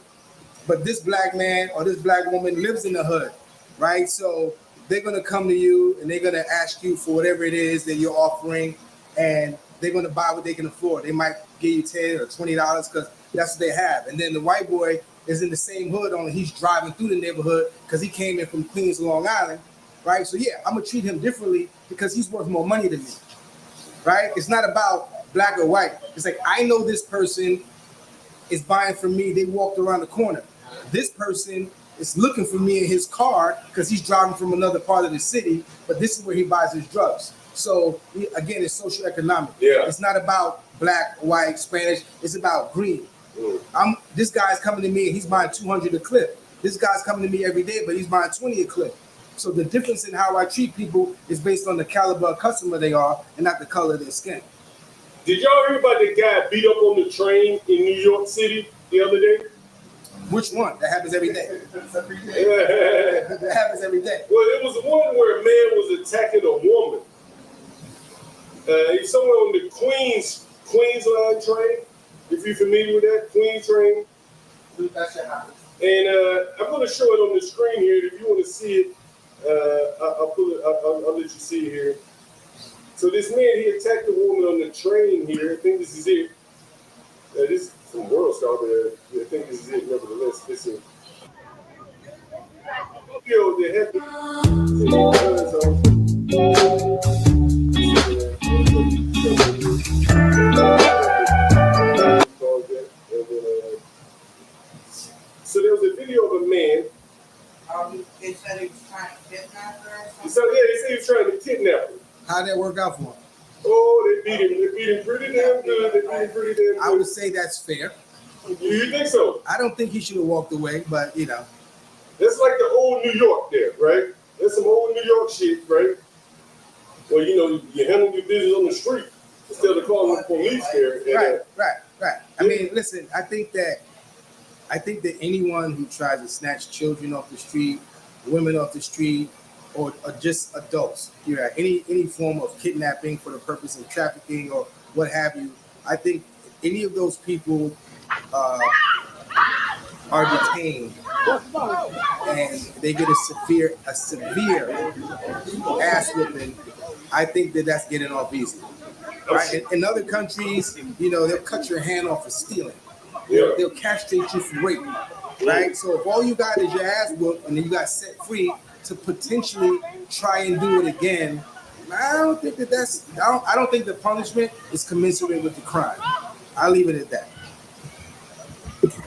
but this black man or this black woman lives in the hood, right? So they're gonna come to you and they're gonna ask you for whatever it is that you're offering, and they're gonna buy what they can afford. They might give you $10 or $20 because that's what they have. And then the white boy is in the same hood, only he's driving through the neighborhood because he came in from Queens, Long Island, right? So yeah, I'm gonna treat him differently because he's worth more money than me, right? It's not about black or white. It's like I know this person is buying from me. They walked around the corner. This person is looking for me in his car because he's driving from another part of the city, but this is where he buys his drugs. So again, it's socioeconomic. Yeah. It's not about black, white, Spanish. It's about green. This guy's coming to me and he's buying 200 a clip. This guy's coming to me every day, but he's buying 20 a clip. So the difference in how I treat people is based on the caliber of customer they are and not the color of their skin. Did y'all hear about the guy beat up on the train in New York City the other day? Which one? That happens every day. It's every day. That happens every day. Well, it was one where a man was attacking a woman. He's somewhere on the Queens line train. If you're familiar with that, Queens train. That shit happens. And I'm going to show it on the screen here. If you want to see it, I'll let you see it here. So this man, he attacked a woman on the train here. I think this is it. This is from World Star, but I think this is it. Nevertheless, listen. Yo, they have So there was a video of a man. They said he was trying to kidnap her or something. So yeah, they said he was trying to kidnap her. How'd that work out for him? Oh, they beat him. They beat him pretty damn good. They beat him pretty damn good. I would say that's fair. You think so? I don't think he should have walked away, but you know. That's like the old New York there, right? That's some old New York shit, right? Well, you know, you handle your business on the street instead of calling the police there. And, Right. I mean, listen, I think that anyone who tries to snatch children off the street, women off the street, or just adults, any form of kidnapping for the purpose of trafficking or what have you, I think any of those people are detained and they get a severe ass whipping. I think that's getting off easy. Right? In other countries, you know, they'll cut your hand off for stealing. Yeah. They'll castrate you for rape. Right? So if all you got is your ass whooped and then you got set free to potentially try and do it again, I don't think I don't think the punishment is commensurate with the crime. I'll leave it at that.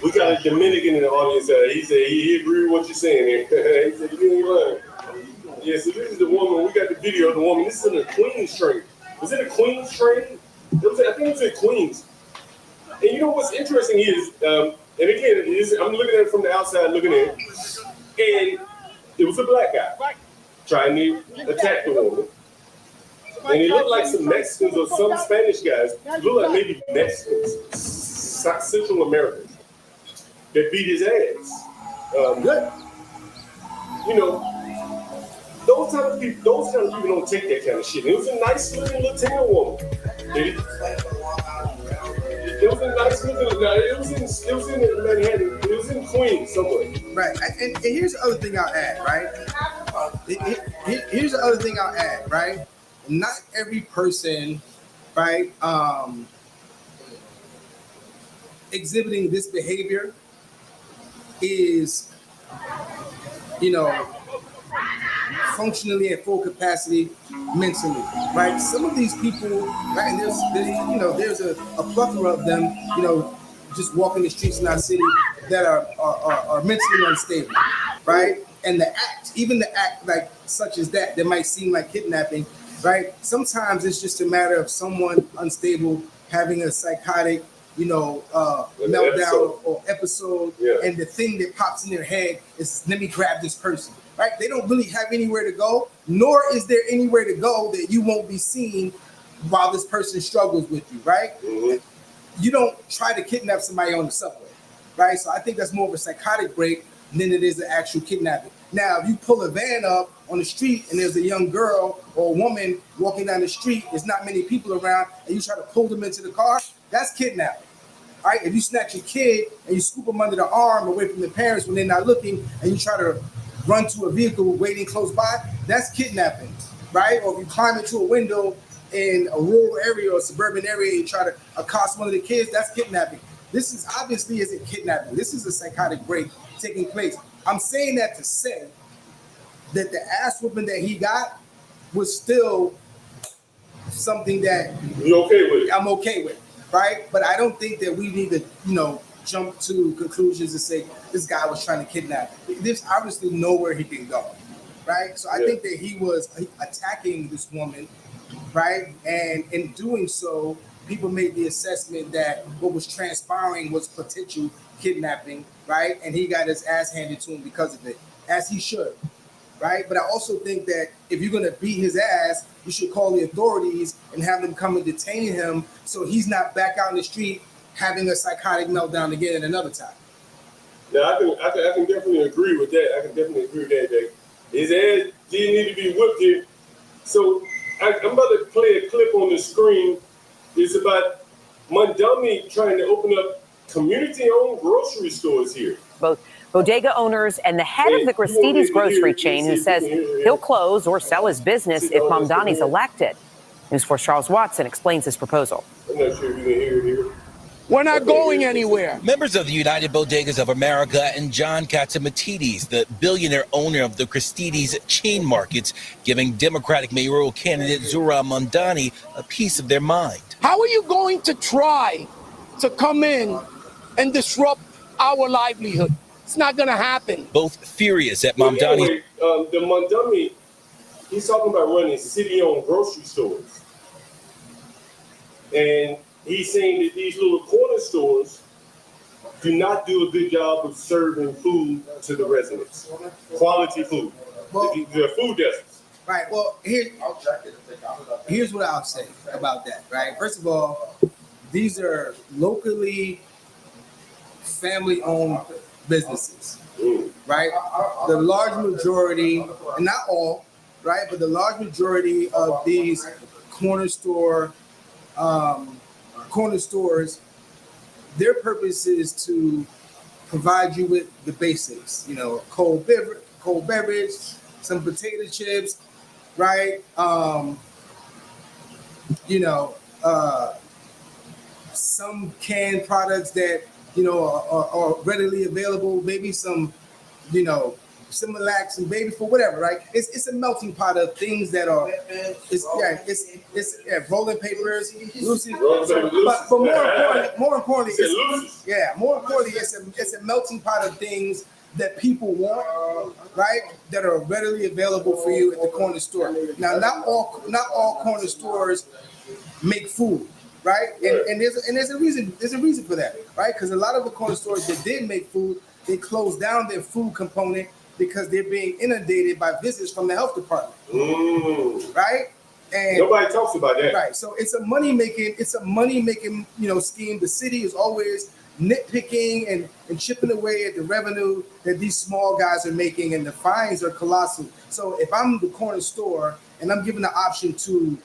We got a Dominican in the audience. He said he agreed with what you're saying here. He said you ain't lying. Yeah, so this is the woman. We got the video of the woman. This is in the Queens train. Was it a Queens train? I think it was in Queens. And you know what's interesting is, and again, I'm looking at it from the outside, looking in, and it was a black guy. trying to attack the woman. And it looked like some Mexicans or some Spanish guys, looked like maybe Mexicans, Central Americans, that beat his ass. You know, those kind of people don't take that kind of shit. It was a nice looking Latino woman. It was a nice looking. It was in Manhattan. It was in Queens somewhere. Right. And here's the other thing I'll add. Right. Here's the other thing I'll add. Right. Not every person, right, exhibiting this behavior is, you know, functionally at full capacity mentally, right? Some of these people, right, and there's a plethora of them, you know, just walking the streets in our city that are mentally unstable, right? And the act like such as that might seem like kidnapping, right? Sometimes it's just a matter of someone unstable having a psychotic, you know, meltdown or episode, and the thing that pops in their head is, let me grab this person, right? They don't really have anywhere to go, nor is there anywhere to go that you won't be seen while this person struggles with you, right? Mm-hmm. You don't try to kidnap somebody on the subway, right? So I think that's more of a psychotic break than it is an actual kidnapping. Now, if you pull a van up on the street and there's a young girl or a woman walking down the street, there's not many people around, and you try to pull them into the car, that's kidnapping. All right? If you snatch your kid and you scoop them under the arm away from the parents when they're not looking, and you try to run to a vehicle waiting close by, that's kidnapping, right? Or if you climb into a window in a rural area or suburban area and try to accost one of the kids, that's kidnapping. This is obviously isn't kidnapping. This is a psychotic break taking place. I'm saying that to say that the ass whooping that he got was still something that you're okay with. I'm okay with, right? But I don't think that we need to, you know, jump to conclusions and say this guy was trying to kidnap. There's obviously nowhere he can go, right? So I think that he was attacking this woman, right? And in doing so, people made the assessment that what was transpiring was potential kidnapping, right? And he got his ass handed to him because of it, as he should, right? But I also think that if you're going to beat his ass, you should call the authorities and have them come and detain him so he's not back out in the street having a psychotic meltdown again at another time. Now, I can definitely agree with that. I can definitely agree with that. His ass didn't need to be whipped here. So I'm about to play a clip on the screen. It's about Mondami trying to open up community-owned grocery stores here. Both bodega owners and the head of the Gristedes grocery chain, who says he'll close or sell his business if Mamdani's elected. News 4's Charles Watson explains his proposal. I'm not sure if you can hear it here. We're not going anywhere. Members of the United Bodegas of America and John Catsimatidis, the billionaire owner of the Gristedes chain markets, giving Democratic mayoral candidate Zura Mamdani a piece of their mind. How are you going to try to come in and disrupt our livelihood? It's not going to happen. Both furious at Mamdani. Anyway, the Mondami, he's talking about running city-owned grocery stores. And he's saying that these little corner stores do not do a good job of serving food to the residents. Quality food. Well, they're food deserts. Right. Well, here's what I'll say about that, right? First of all, these are locally family-owned businesses, right? The large majority, and not all, right, but the large majority of these corner stores, their purpose is to provide you with the basics, you know, cold beverage, some potato chips, right? Some canned products that, you know, are readily available, maybe some, you know, Similac and baby food, whatever, right? It's a melting pot of things that are, it's rolling papers, Lucy's, but more importantly, it's a melting pot of things that people want, right? That are readily available for you at the corner store. Now, not all corner stores make food, right? And there's a reason for that, right? Because a lot of the corner stores that did make food, they closed down their food component. because they're being inundated by visits from the health department, right? And Nobody talks about that. right, so it's a money making scheme. The city is always nitpicking and chipping away at the revenue that these small guys are making, and the fines are colossal. So if I'm the corner store and I'm given the option to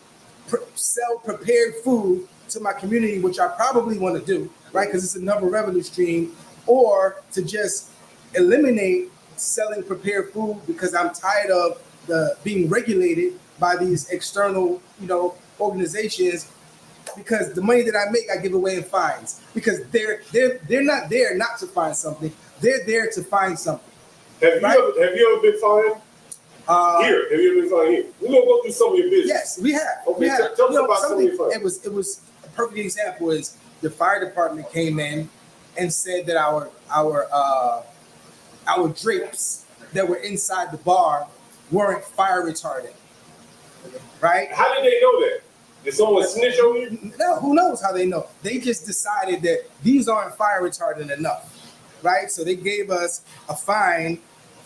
sell prepared food to my community, which I probably want to do, right, because it's another revenue stream, or to just eliminate selling prepared food because I'm tired of being regulated by these external, organizations, because the money that I make, I give away in fines, because they're not there not to find something. They're there to find something. Have you ever been fined? Here, have you ever been fined here? We're gonna go through some of your business. Yes, we have. Okay, We have. tell us about some of your fines. It was a perfect example is the fire department came in and said that our drapes that were inside the bar weren't fire retardant. Right? How did they know that? Did someone snitch on you? No, who knows how they know? They just decided that these aren't fire retardant enough, right? So they gave us a fine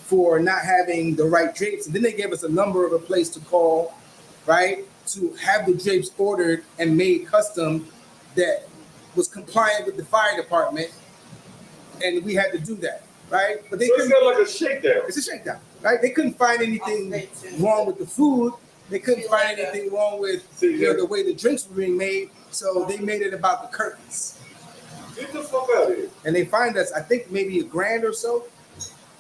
for not having the right drapes, and then they gave us a number of a place to call, right, to have the drapes ordered and made custom that was compliant with the fire department, and we had to do that, right? But they So it's couldn't. not like a shakedown. It's a shakedown, right? They couldn't find anything wrong with the food. They couldn't find anything wrong with the way the drinks were being made. So they made it about the curtains. Get the fuck out of here. And they fined us, I think maybe $1,000 or so.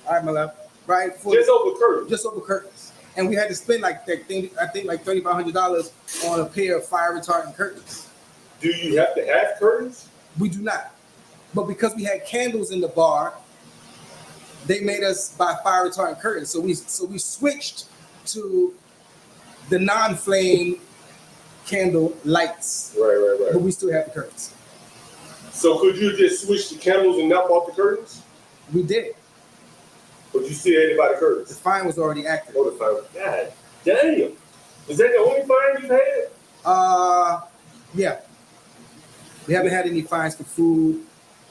All right, my love. Right? For Just over curtains. just over curtains. And we had to spend like $3,500 on a pair of fire retardant curtains. Do you have to have curtains? We do not. But because we had candles in the bar, they made us buy fire retardant curtains. So we switched to the non-flame candle lights, Right. but we still have the curtains. So could you just switch the candles and not bought the curtains? We did. But you still had to buy the The curtains? fine was already active. Oh, the fine. God damn. Is that the only fine you've had? Yeah. We haven't had any fines for food,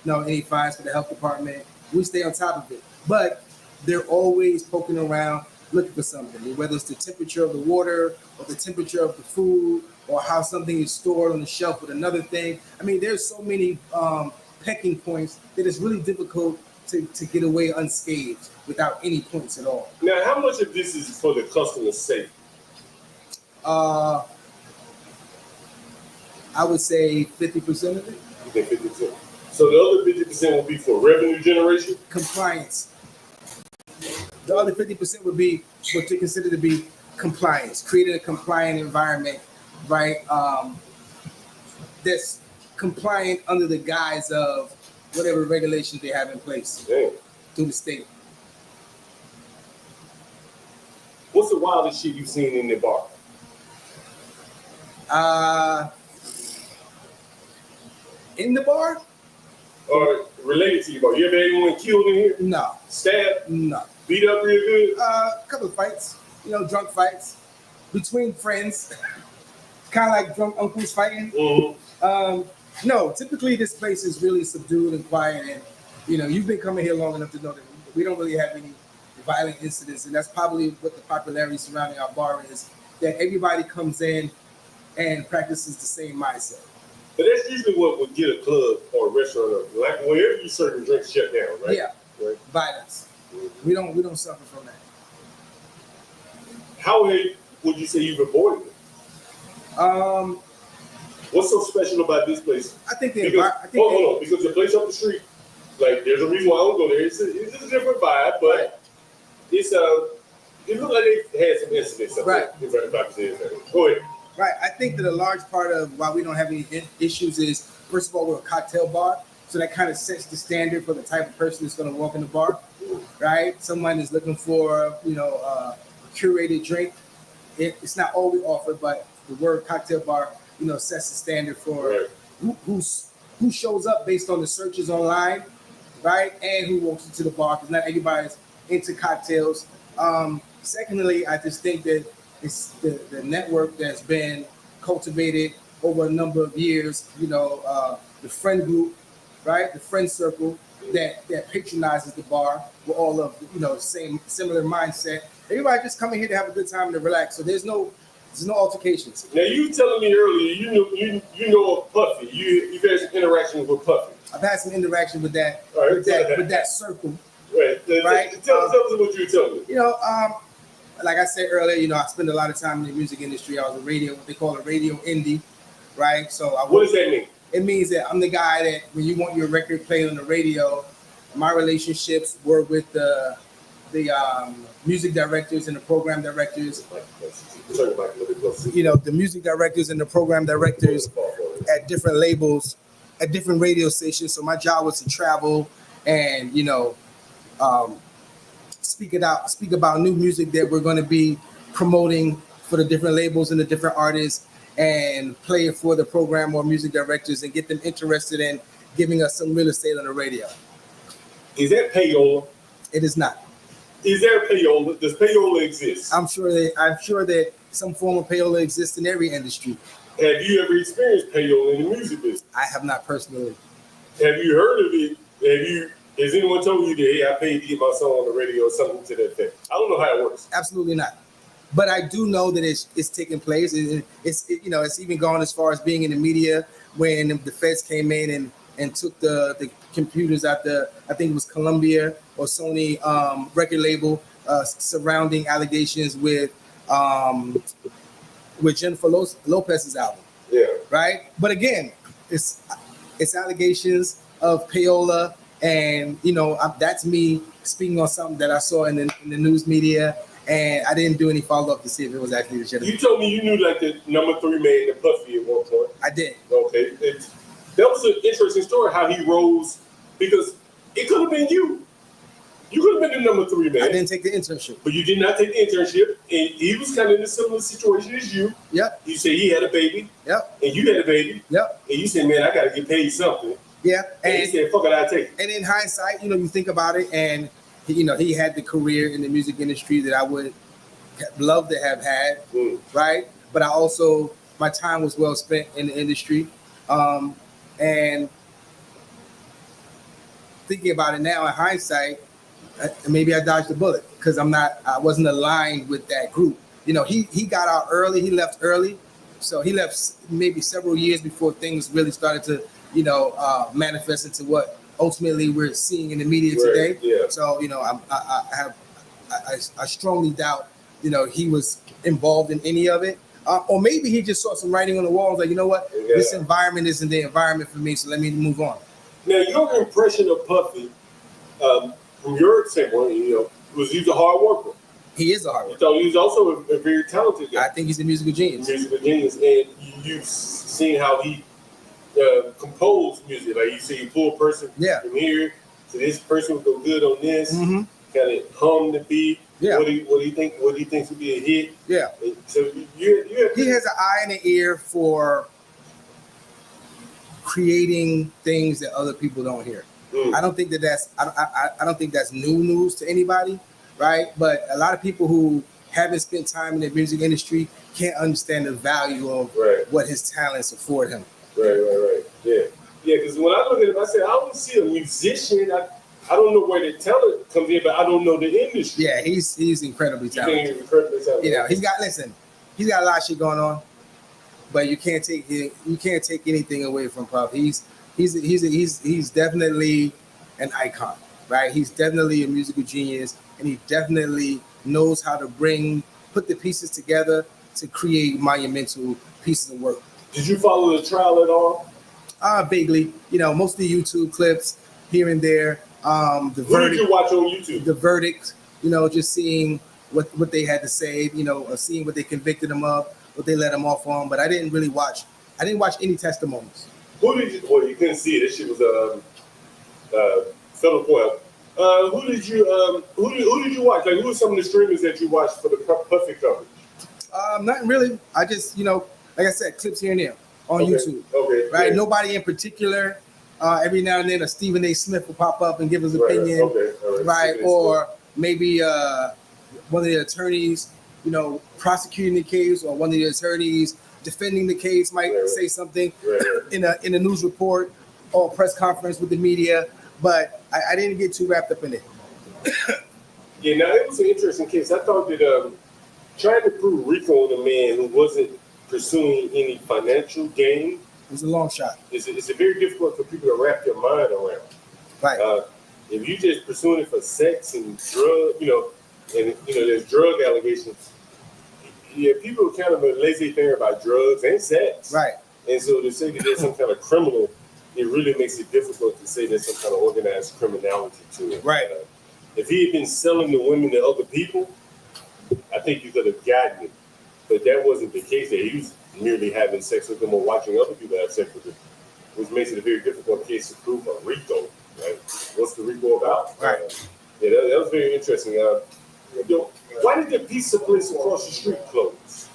any fines for the health department. We stay on top of it. But they're always poking around, looking for something, whether it's the temperature of the water or the temperature of the food or how something is stored on the shelf with another thing. I mean, there's so many pecking points that it's really difficult to get away unscathed without any points at all. Now, how much of this is for the customer's safety? I would say 50% of it. You think 50%? So the other 50% will be for revenue generation? Compliance. The other 50% would be what they consider to be compliance, creating a compliant environment, right? That's compliant under the guise of whatever regulations they have in place Damn. through the state. What's the wildest shit you've seen in the bar? In the bar? Or related to your bar? You ever had anyone killed in here? No, Stabbed? no. Beat up real good? A couple of fights, drunk fights between friends, kind of like drunk uncles fighting. Mm-hmm. No, typically this place is really subdued and quiet, and you've been coming here long enough to know that we don't really have any violent incidents, and that's probably what the popularity surrounding our bar is, that everybody comes in and practices the same mindset. But that's usually what would get a club or a restaurant up. Like wherever you serve drinks shut down, right? Yeah, Right. violence. We don't suffer from that. How would you say you've avoided it? What's so special about this place? I think the Because, environment. hold on, because the place up the street, like there's a reason why I don't go there. It's a different vibe, but Right. it's it looked like they had some incidents. Right. Go ahead. Right. I think that a large part of why we don't have any issues is, first of all, we're a cocktail bar. So that kind of sets the standard for the type of person that's going to walk in the bar, right? Someone is looking for, a curated drink. It's not all we offer, but the word cocktail bar, sets the standard for who shows up based on the searches online, right? And who walks into the bar, because not everybody's into cocktails. Secondly, I just think that it's the network that's been cultivated over a number of years, the friend group, right? The friend circle, that patronizes the bar with all of similar mindset. Everybody just coming here to have a good time and to relax. So there's no altercations. Now you telling me earlier you know of Puffy. You've had some interaction with Puffy. I've had some interaction with that All right, with that circle. Right. Right. Tell us what you were telling me. Like I said earlier, I spend a lot of time in the music industry. I was what they call a radio indie, right? So What does that mean? It means that I'm the guy that when you want your record played on the radio, my relationships were with the music directors and the program directors. The music directors and the program directors at different labels, at different radio stations. So my job was to travel and speak about new music that we're going to be promoting for the different labels and the different artists, and play it for the program or music directors and get them interested in giving us some real estate on the radio. Is that payola? It is not. Is there payola? Does payola exist? I'm sure that some form of payola exists in every industry. Have you ever experienced payola in the music business? I have not personally. Have you heard of it? Has anyone told you that, hey, I paid to get my song on the radio or something to that effect? I don't know how it works. Absolutely not. But I do know that it's taking place. It's even gone as far as being in the media when the feds came in and took the computers out I think it was Columbia or Sony record label surrounding allegations with Jennifer Lopez's album. Yeah. Right. But again, it's allegations of payola, and that's me speaking on something that I saw in the news media. And I didn't do any follow-up to see if it was actually legitimate. You told me you knew like the number 3 man, the Puffy at one point. I did. Okay. That was an interesting story how he rose, because it could have been you. You could have been the number 3 man. I didn't take the internship. But you did not take the internship. And he was kind of in a similar situation as you. Yep. You said he had a baby. Yep. And you had a baby. Yep. And you said, man, I got to get paid something. Yeah. And he said, fuck it, I'll take it. And in hindsight, you think about it, and he had the career in the music industry that I would love to have had, right? But my time was well spent in the industry. And thinking about it now in hindsight, maybe I dodged the bullet because I wasn't aligned with that group. He got out early, he left early. So he left maybe several years before things really started to, manifest into what ultimately we're seeing in the media today. Yeah. So, I strongly doubt, he was involved in any of it. Or maybe he just saw some writing on the wall and was like, you know what, this environment isn't the environment for me, so let me move on. Now, your impression of Puffy, from your standpoint, was he's a hard worker. He is a hard worker. So he's also a very talented guy. I think he's a musical genius. And you've seen how he composed music. Like you see, you pull a person from here to this person would go good on this. Mm-hmm. Kind of hum the beat. Yeah. What do you think would be a hit? Yeah. So he has an eye and an ear for creating things that other people don't hear. I don't think I don't think that's new news to anybody, right? But a lot of people who haven't spent time in the music industry can't understand the value of what his talents afford him. Right. Yeah. Because when I look at him, I say I don't see a musician. I don't know where the talent comes in, but I don't know the industry. Yeah, he's incredibly talented. He's incredibly talented. He's got a lot of shit going on, but you can't take anything away from Puff. He's definitely an icon, right? He's definitely a musical genius, and he definitely knows how to put the pieces together to create monumental pieces of work. Did you follow the trial at all? Vaguely, mostly YouTube clips here and there. Who did you watch on YouTube? The verdict, just seeing what they had to say, seeing what they convicted him of, what they let him off on. But I didn't watch any testimonies. Who did you? Well, you couldn't see it. This shit was Philip Webb. Who did you watch? Like, who were some of the streamers that you watched for the Puffy coverage? Nothing really. I just, like I said, clips here and there on YouTube. Okay. Right. Yeah. Nobody in particular. Every now and then, a Stephen A. Smith will pop up and give his opinion. Okay. All right. Or maybe one of the attorneys, prosecuting the case, or one of the attorneys defending the case might say something in a news report or press conference with the media. But I didn't get too wrapped up in it. Yeah, now it was an interesting case. I thought that trying to prove RICO on a man who wasn't pursuing any financial gain It was a long shot. is a very difficult for people to wrap their mind around. Right. If you just pursuing it for sex and drug, and there's drug allegations. Yeah, people are kind of laissez-faire about drugs and sex. Right. And so to say that there's some kind of criminal, it really makes it difficult to say there's some kind of organized criminality to it. Right. If he had been selling the women to other people, I think you could have gotten it. But that wasn't the case. That he was merely having sex with them or watching other people have sex with them, which makes it a very difficult case to prove on RICO. Right? What's the RICO about? Right. Yeah, that was very interesting. Why did the pizza place across the street close?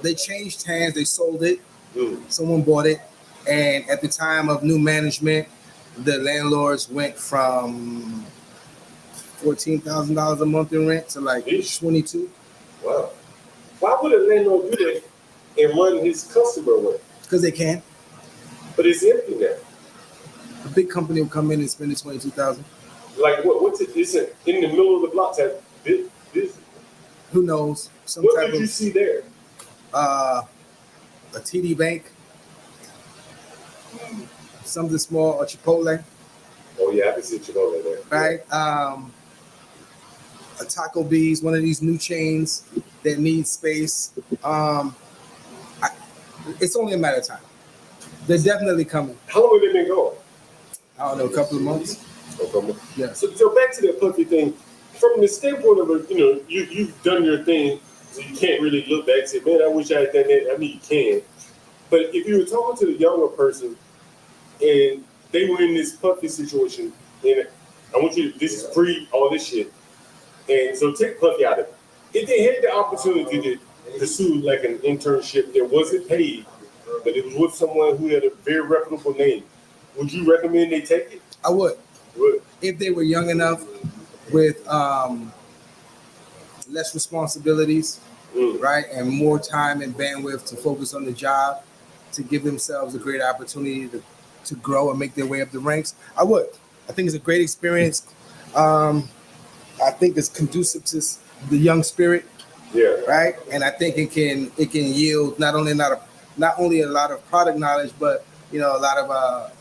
They changed hands. They sold it. Mm. Someone bought it, and at the time of new management, the landlords went from $14,000 a month in rent to like Yeesh. 22. Wow. Why would a landlord do that and run his customer away? Because they can. But it's empty now. A big company will come in and spend the 22,000. Like what's it? It's in the middle of the block type. This. Who knows? Some What type did you of see there? a TD Bank, something small, a Chipotle, Oh yeah, I can see Chipotle there. right? A Taco B's, one of these new chains that needs space. It's only a matter of time. They're definitely coming. How long have they been going? I don't know, a couple of months. Okay. Yeah. So back to that puppy thing. From the standpoint of you've done your thing, so you can't really look back and say, man, I wish I had done that. I mean, you can. But if you were talking to the younger person and they were in this puppy situation, and I want you to, this is pre all this shit. And so take Puffy out of it. If they had the opportunity to pursue like an internship that wasn't paid, but it was with someone who had a very reputable name, would you recommend they take it? I would. Would. If they were young enough with less responsibilities, right, and more time and bandwidth to focus on the job, to give themselves a great opportunity to grow and make their way up the ranks, I would. I think it's a great experience. I think it's conducive to the young spirit, Yeah. right? And I think it can yield not only a lot of product knowledge, but a lot of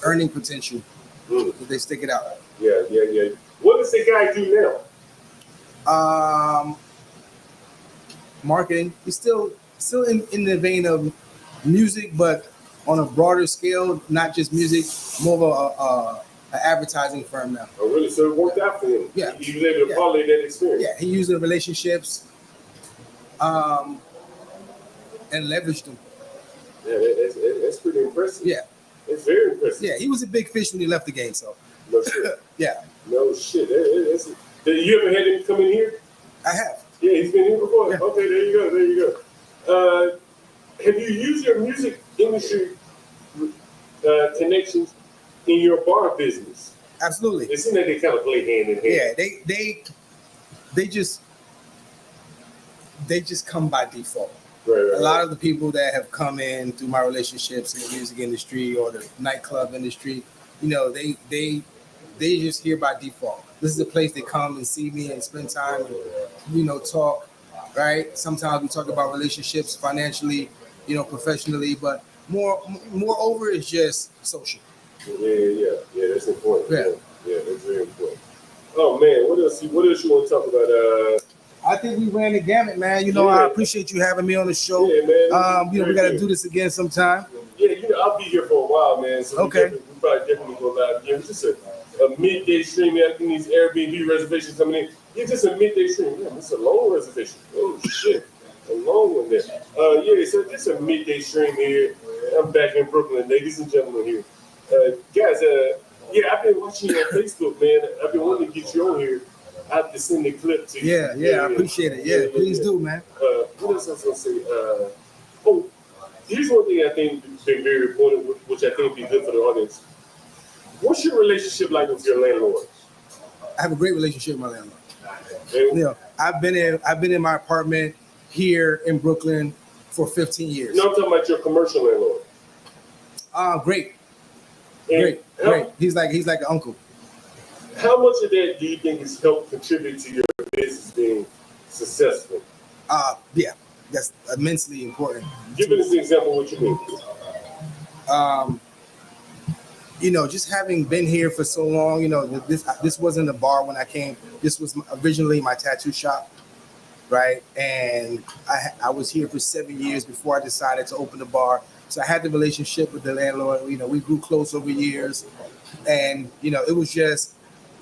earning potential if they stick it out. Yeah. What does the guy do now? Marketing. He's still in the vein of music, but on a broader scale, not just music, more of an advertising firm now. Oh, really? So it worked out for him. Yeah. He was able to parlay that experience. Yeah, he used the relationships and leveraged them. Yeah, that's pretty impressive. Yeah. It's very impressive. Yeah, he was a big fish when he left the game, so No shit. yeah, No shit. You ever had him come in here? I have. Yeah, he's been here before. Yeah. Okay, there you go. Have you used your music industry connections in your bar business? Absolutely. It seems like they kind of play hand in hand. Yeah, they just come by default. Right. A lot of the people that have come in through my relationships in the music industry or the nightclub industry, they just here by default. This is a place they come and see me and spend time and, talk, right? Sometimes we talk about relationships financially, professionally, but moreover is just social. Yeah, that's important. Yeah. That's very important. Oh man, what else you want to talk about? I think we ran the gamut, man. Yeah. I appreciate you having me on the show. Yeah, man. We got to do this again sometime. Yeah, I'll be here for a while, man. So Okay. we probably definitely go live. Yeah, it's just a midday stream after these Airbnb reservations coming in. It's just a midday stream. Yeah, it's a long reservation. Oh shit, a long one there. So just a midday stream here. I'm back in Brooklyn, ladies and gentlemen here. Guys, I've been watching you on Facebook, man. I've been wanting to get you on here. I have to send the clip to you. Yeah, I appreciate it. Yeah, please do, man. What else I was gonna say? Here's one thing I think has been very important, which I think would be good for the audience. What's your relationship like with your landlord? I have a great relationship with my landlord. And, I've been in my apartment here in Brooklyn for 15 years. I'm talking about your commercial landlord. Great. And Great. He's like an uncle. How much of that do you think has helped contribute to your business being successful? Yeah, that's immensely important. Give us an example of what you mean. Just having been here for so long, this wasn't a bar when I came. This was originally my tattoo shop, right? And I was here for 7 years before I decided to open the bar. So I had the relationship with the landlord. We grew close over years, and it was just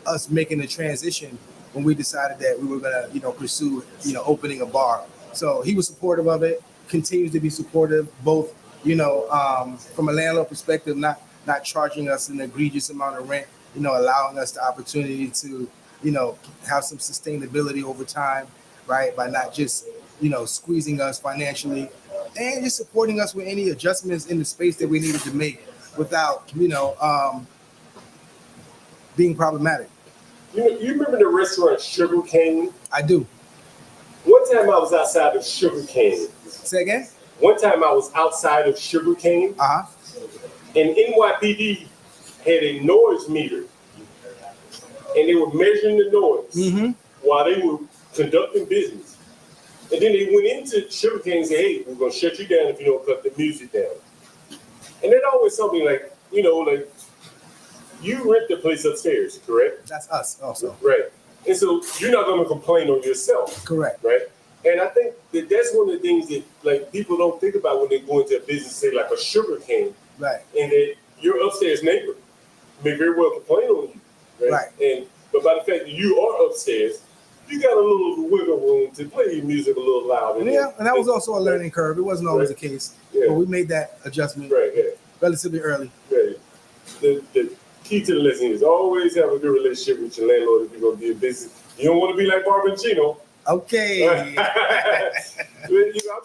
us making the transition when we decided that we were gonna, pursue, opening a bar. So he was supportive of it, continues to be supportive, both, from a landlord perspective, not charging us an egregious amount of rent, allowing us the opportunity to, have some sustainability over time, right? By not just, squeezing us financially, and just supporting us with any adjustments in the space that we needed to make without, being problematic. You remember the restaurant Sugar Cane? I do. One time I was outside of Sugar Cane. Say again? One time I was outside of Sugar Cane, and NYPD had a noise meter, and they were measuring the noise while they were conducting business. And then they went into Sugar Cane and said, "Hey, we're gonna shut you down if you don't cut the music down." And it always something like, you rent the place upstairs, correct? That's us also. Right. And so you're not going to complain on yourself. Correct. Right. And I think that that's one of the things that people don't think about when they go into a business, say like a Sugar Cane. Right. And that your upstairs neighbor may very well complain on you. Right. But by the fact that you are upstairs, you got a little wiggle room to play your music a little louder. Yeah, and that was also a learning curve. It wasn't always the case. Yeah. But we made that adjustment relatively early. Right. The key to the lesson is always have a good relationship with your landlord if you're going to be a business. You don't want to be like Barbacino. Okay. I'm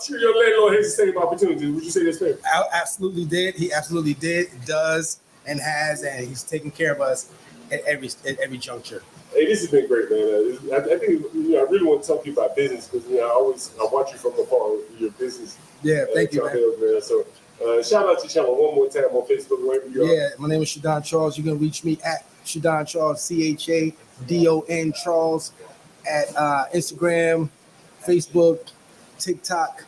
sure your landlord has the same opportunity. Would you say that's fair? Absolutely did. He absolutely did, does, and has, and he's taking care of us at every juncture. Hey, this has been great, man. I think I really want to talk to you about business because I watch you from afar with your business. Yeah, thank you, man. So shout out to your channel one more time on Facebook, wherever you are. Yeah, my name is Shadon Charles. You can reach me at Shadon Charles, CHADON Charles, at Instagram, Facebook, TikTok.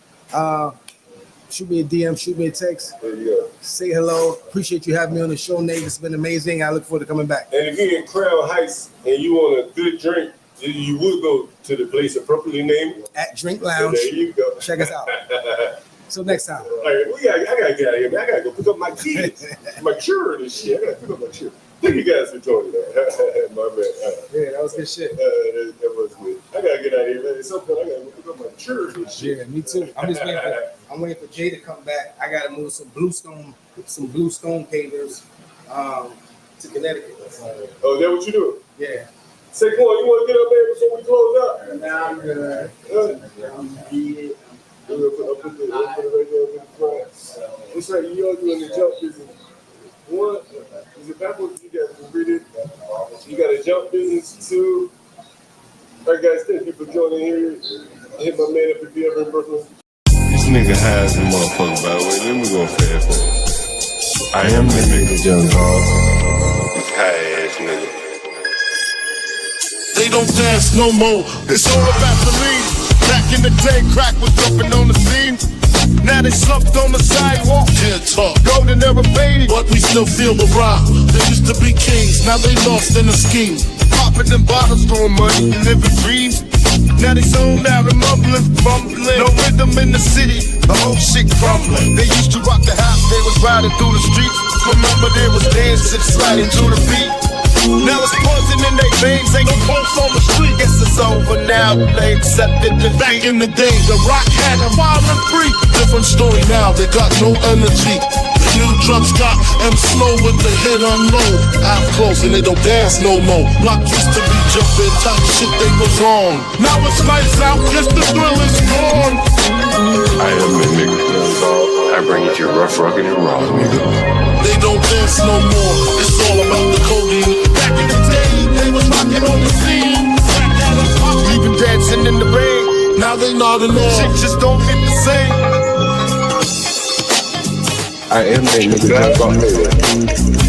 Shoot me a DM, shoot me a text. There you go. Say hello. Appreciate you having me on the show, Nate. It's been amazing. I look forward to coming back. And if you're in Crown Heights and you want a good drink, you would go to the place appropriately named at Drink Lounge. So there you go. Check us out. Till next time. All right, I gotta get out of here, man. I gotta go pick up my kids, my children and shit. I gotta pick up my children. Thank you guys for joining that. My man. Yeah, that was good shit. That was good. I gotta get out of here, man. At some point, I gotta go pick up my children and shit. Yeah, me too. I'm waiting for Jay to come back. I gotta move some Bluestone pavers to Connecticut. Oh, is that what you doing? Yeah. Saquon, you want to get up there before we close out? Nah, I'm good. I'm beat. I'll put it right there in the front. It's like you're doing the jump business. One, is it backwards? You got to read it. You got a jump business. Two. All right, guys, thank you for joining here. Hit my man up if you ever in Brooklyn. This nigga has a motherfucker, by the way. Let me go fast forward. I am the nigga, young dog. High ass nigga. They don't dance no more. It's all about the lean. Back in the day, crack was jumping on the scene. Now they slumped on the sidewalk. Yeah, talk. Golden era faded, but we still feel the rock. They used to be kings, now they lost in the scheme. Popping them bottles, throwing money, and living dreams. Now they zoned out and mumbling. No rhythm in the city, the whole shit crumbling. They used to rock the house, they was riding through the streets. Remember there was dancing, sliding to the beat. Now it's poison in their veins, ain't no pulse on the street. Guess it's over now, they accepted defeat. Back in the day, the rock had a violent freak. Different story now, they got no energy. The new drugs got M slow with the hit unload. Eyes closed and they don't dance no more. Block used to be jumping, type shit they was on. Now it's lights out, guess the thrill is gone. I am a nigga, I bring it to you rough, rugged, and raw, nigga. They don't dance no more, it's all about the codeine. Back in the day, they was rocking on the scene. Even dancing in the rain. Now they nodding off. Shit just don't hit the same. I am a nigga.